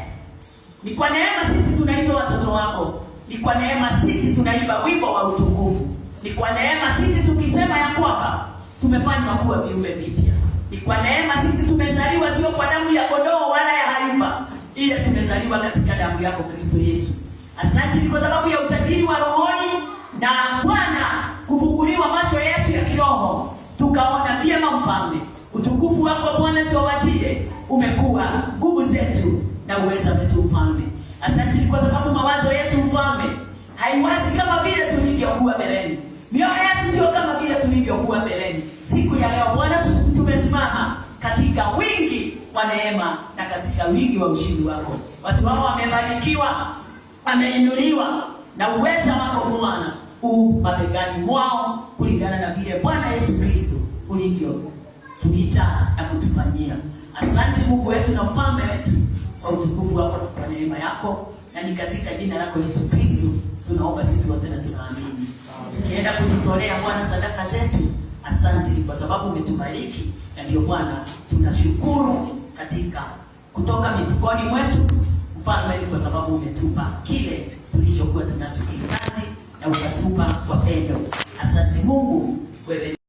ni kwa neema sisi tunaitwa watoto wako, ni kwa neema sisi tunaimba wimbo wa utukufu, ni kwa neema sisi tukisema ya kwamba tumefanywa kuwa viumbe vipya, ni kwa neema sisi tumezaliwa sio kwa damu ya kondoo wala ya haifa, ile tumezaliwa katika damu yako Kristo Yesu. Asante ni kwa sababu ya utajiri wa rohoni na Bwana kufunguliwa macho yetu ya kiroho, tukaona vyema mfalme. Utukufu wako Bwana tuwatie umekuwa nguvu zetu na uweza wetu mfalme. Asante ni kwa sababu mawazo yetu mfalme haiwazi kama vile tulivyokuwa mbeleni, mioyo yetu sio kama vile tulivyokuwa mbeleni. Siku ya leo Bwana tumesimama katika wingi wa neema na katika wingi wa ushindi wako. Watu hao wamebarikiwa, wameinuliwa na uweza wako Bwana mabegani mwao, kulingana na vile Bwana Yesu Kristo ulivyo tuita na kutufanyia. Asante Mungu wetu na mfalme wetu kwa utukufu wako na kwa neema yako, na ni katika jina lako Yesu Kristo tunaomba sisi wote na tunaamini. Tukienda kujitolea Bwana sadaka zetu, asante kwa sababu umetubariki, na ndio Bwana tunashukuru katika kutoka mifukoni mwetu mfalme, kwa sababu umetupa kile tulichokuwa tunachokihitaji na ukatupa kwa pendo. Asante Mungu wewe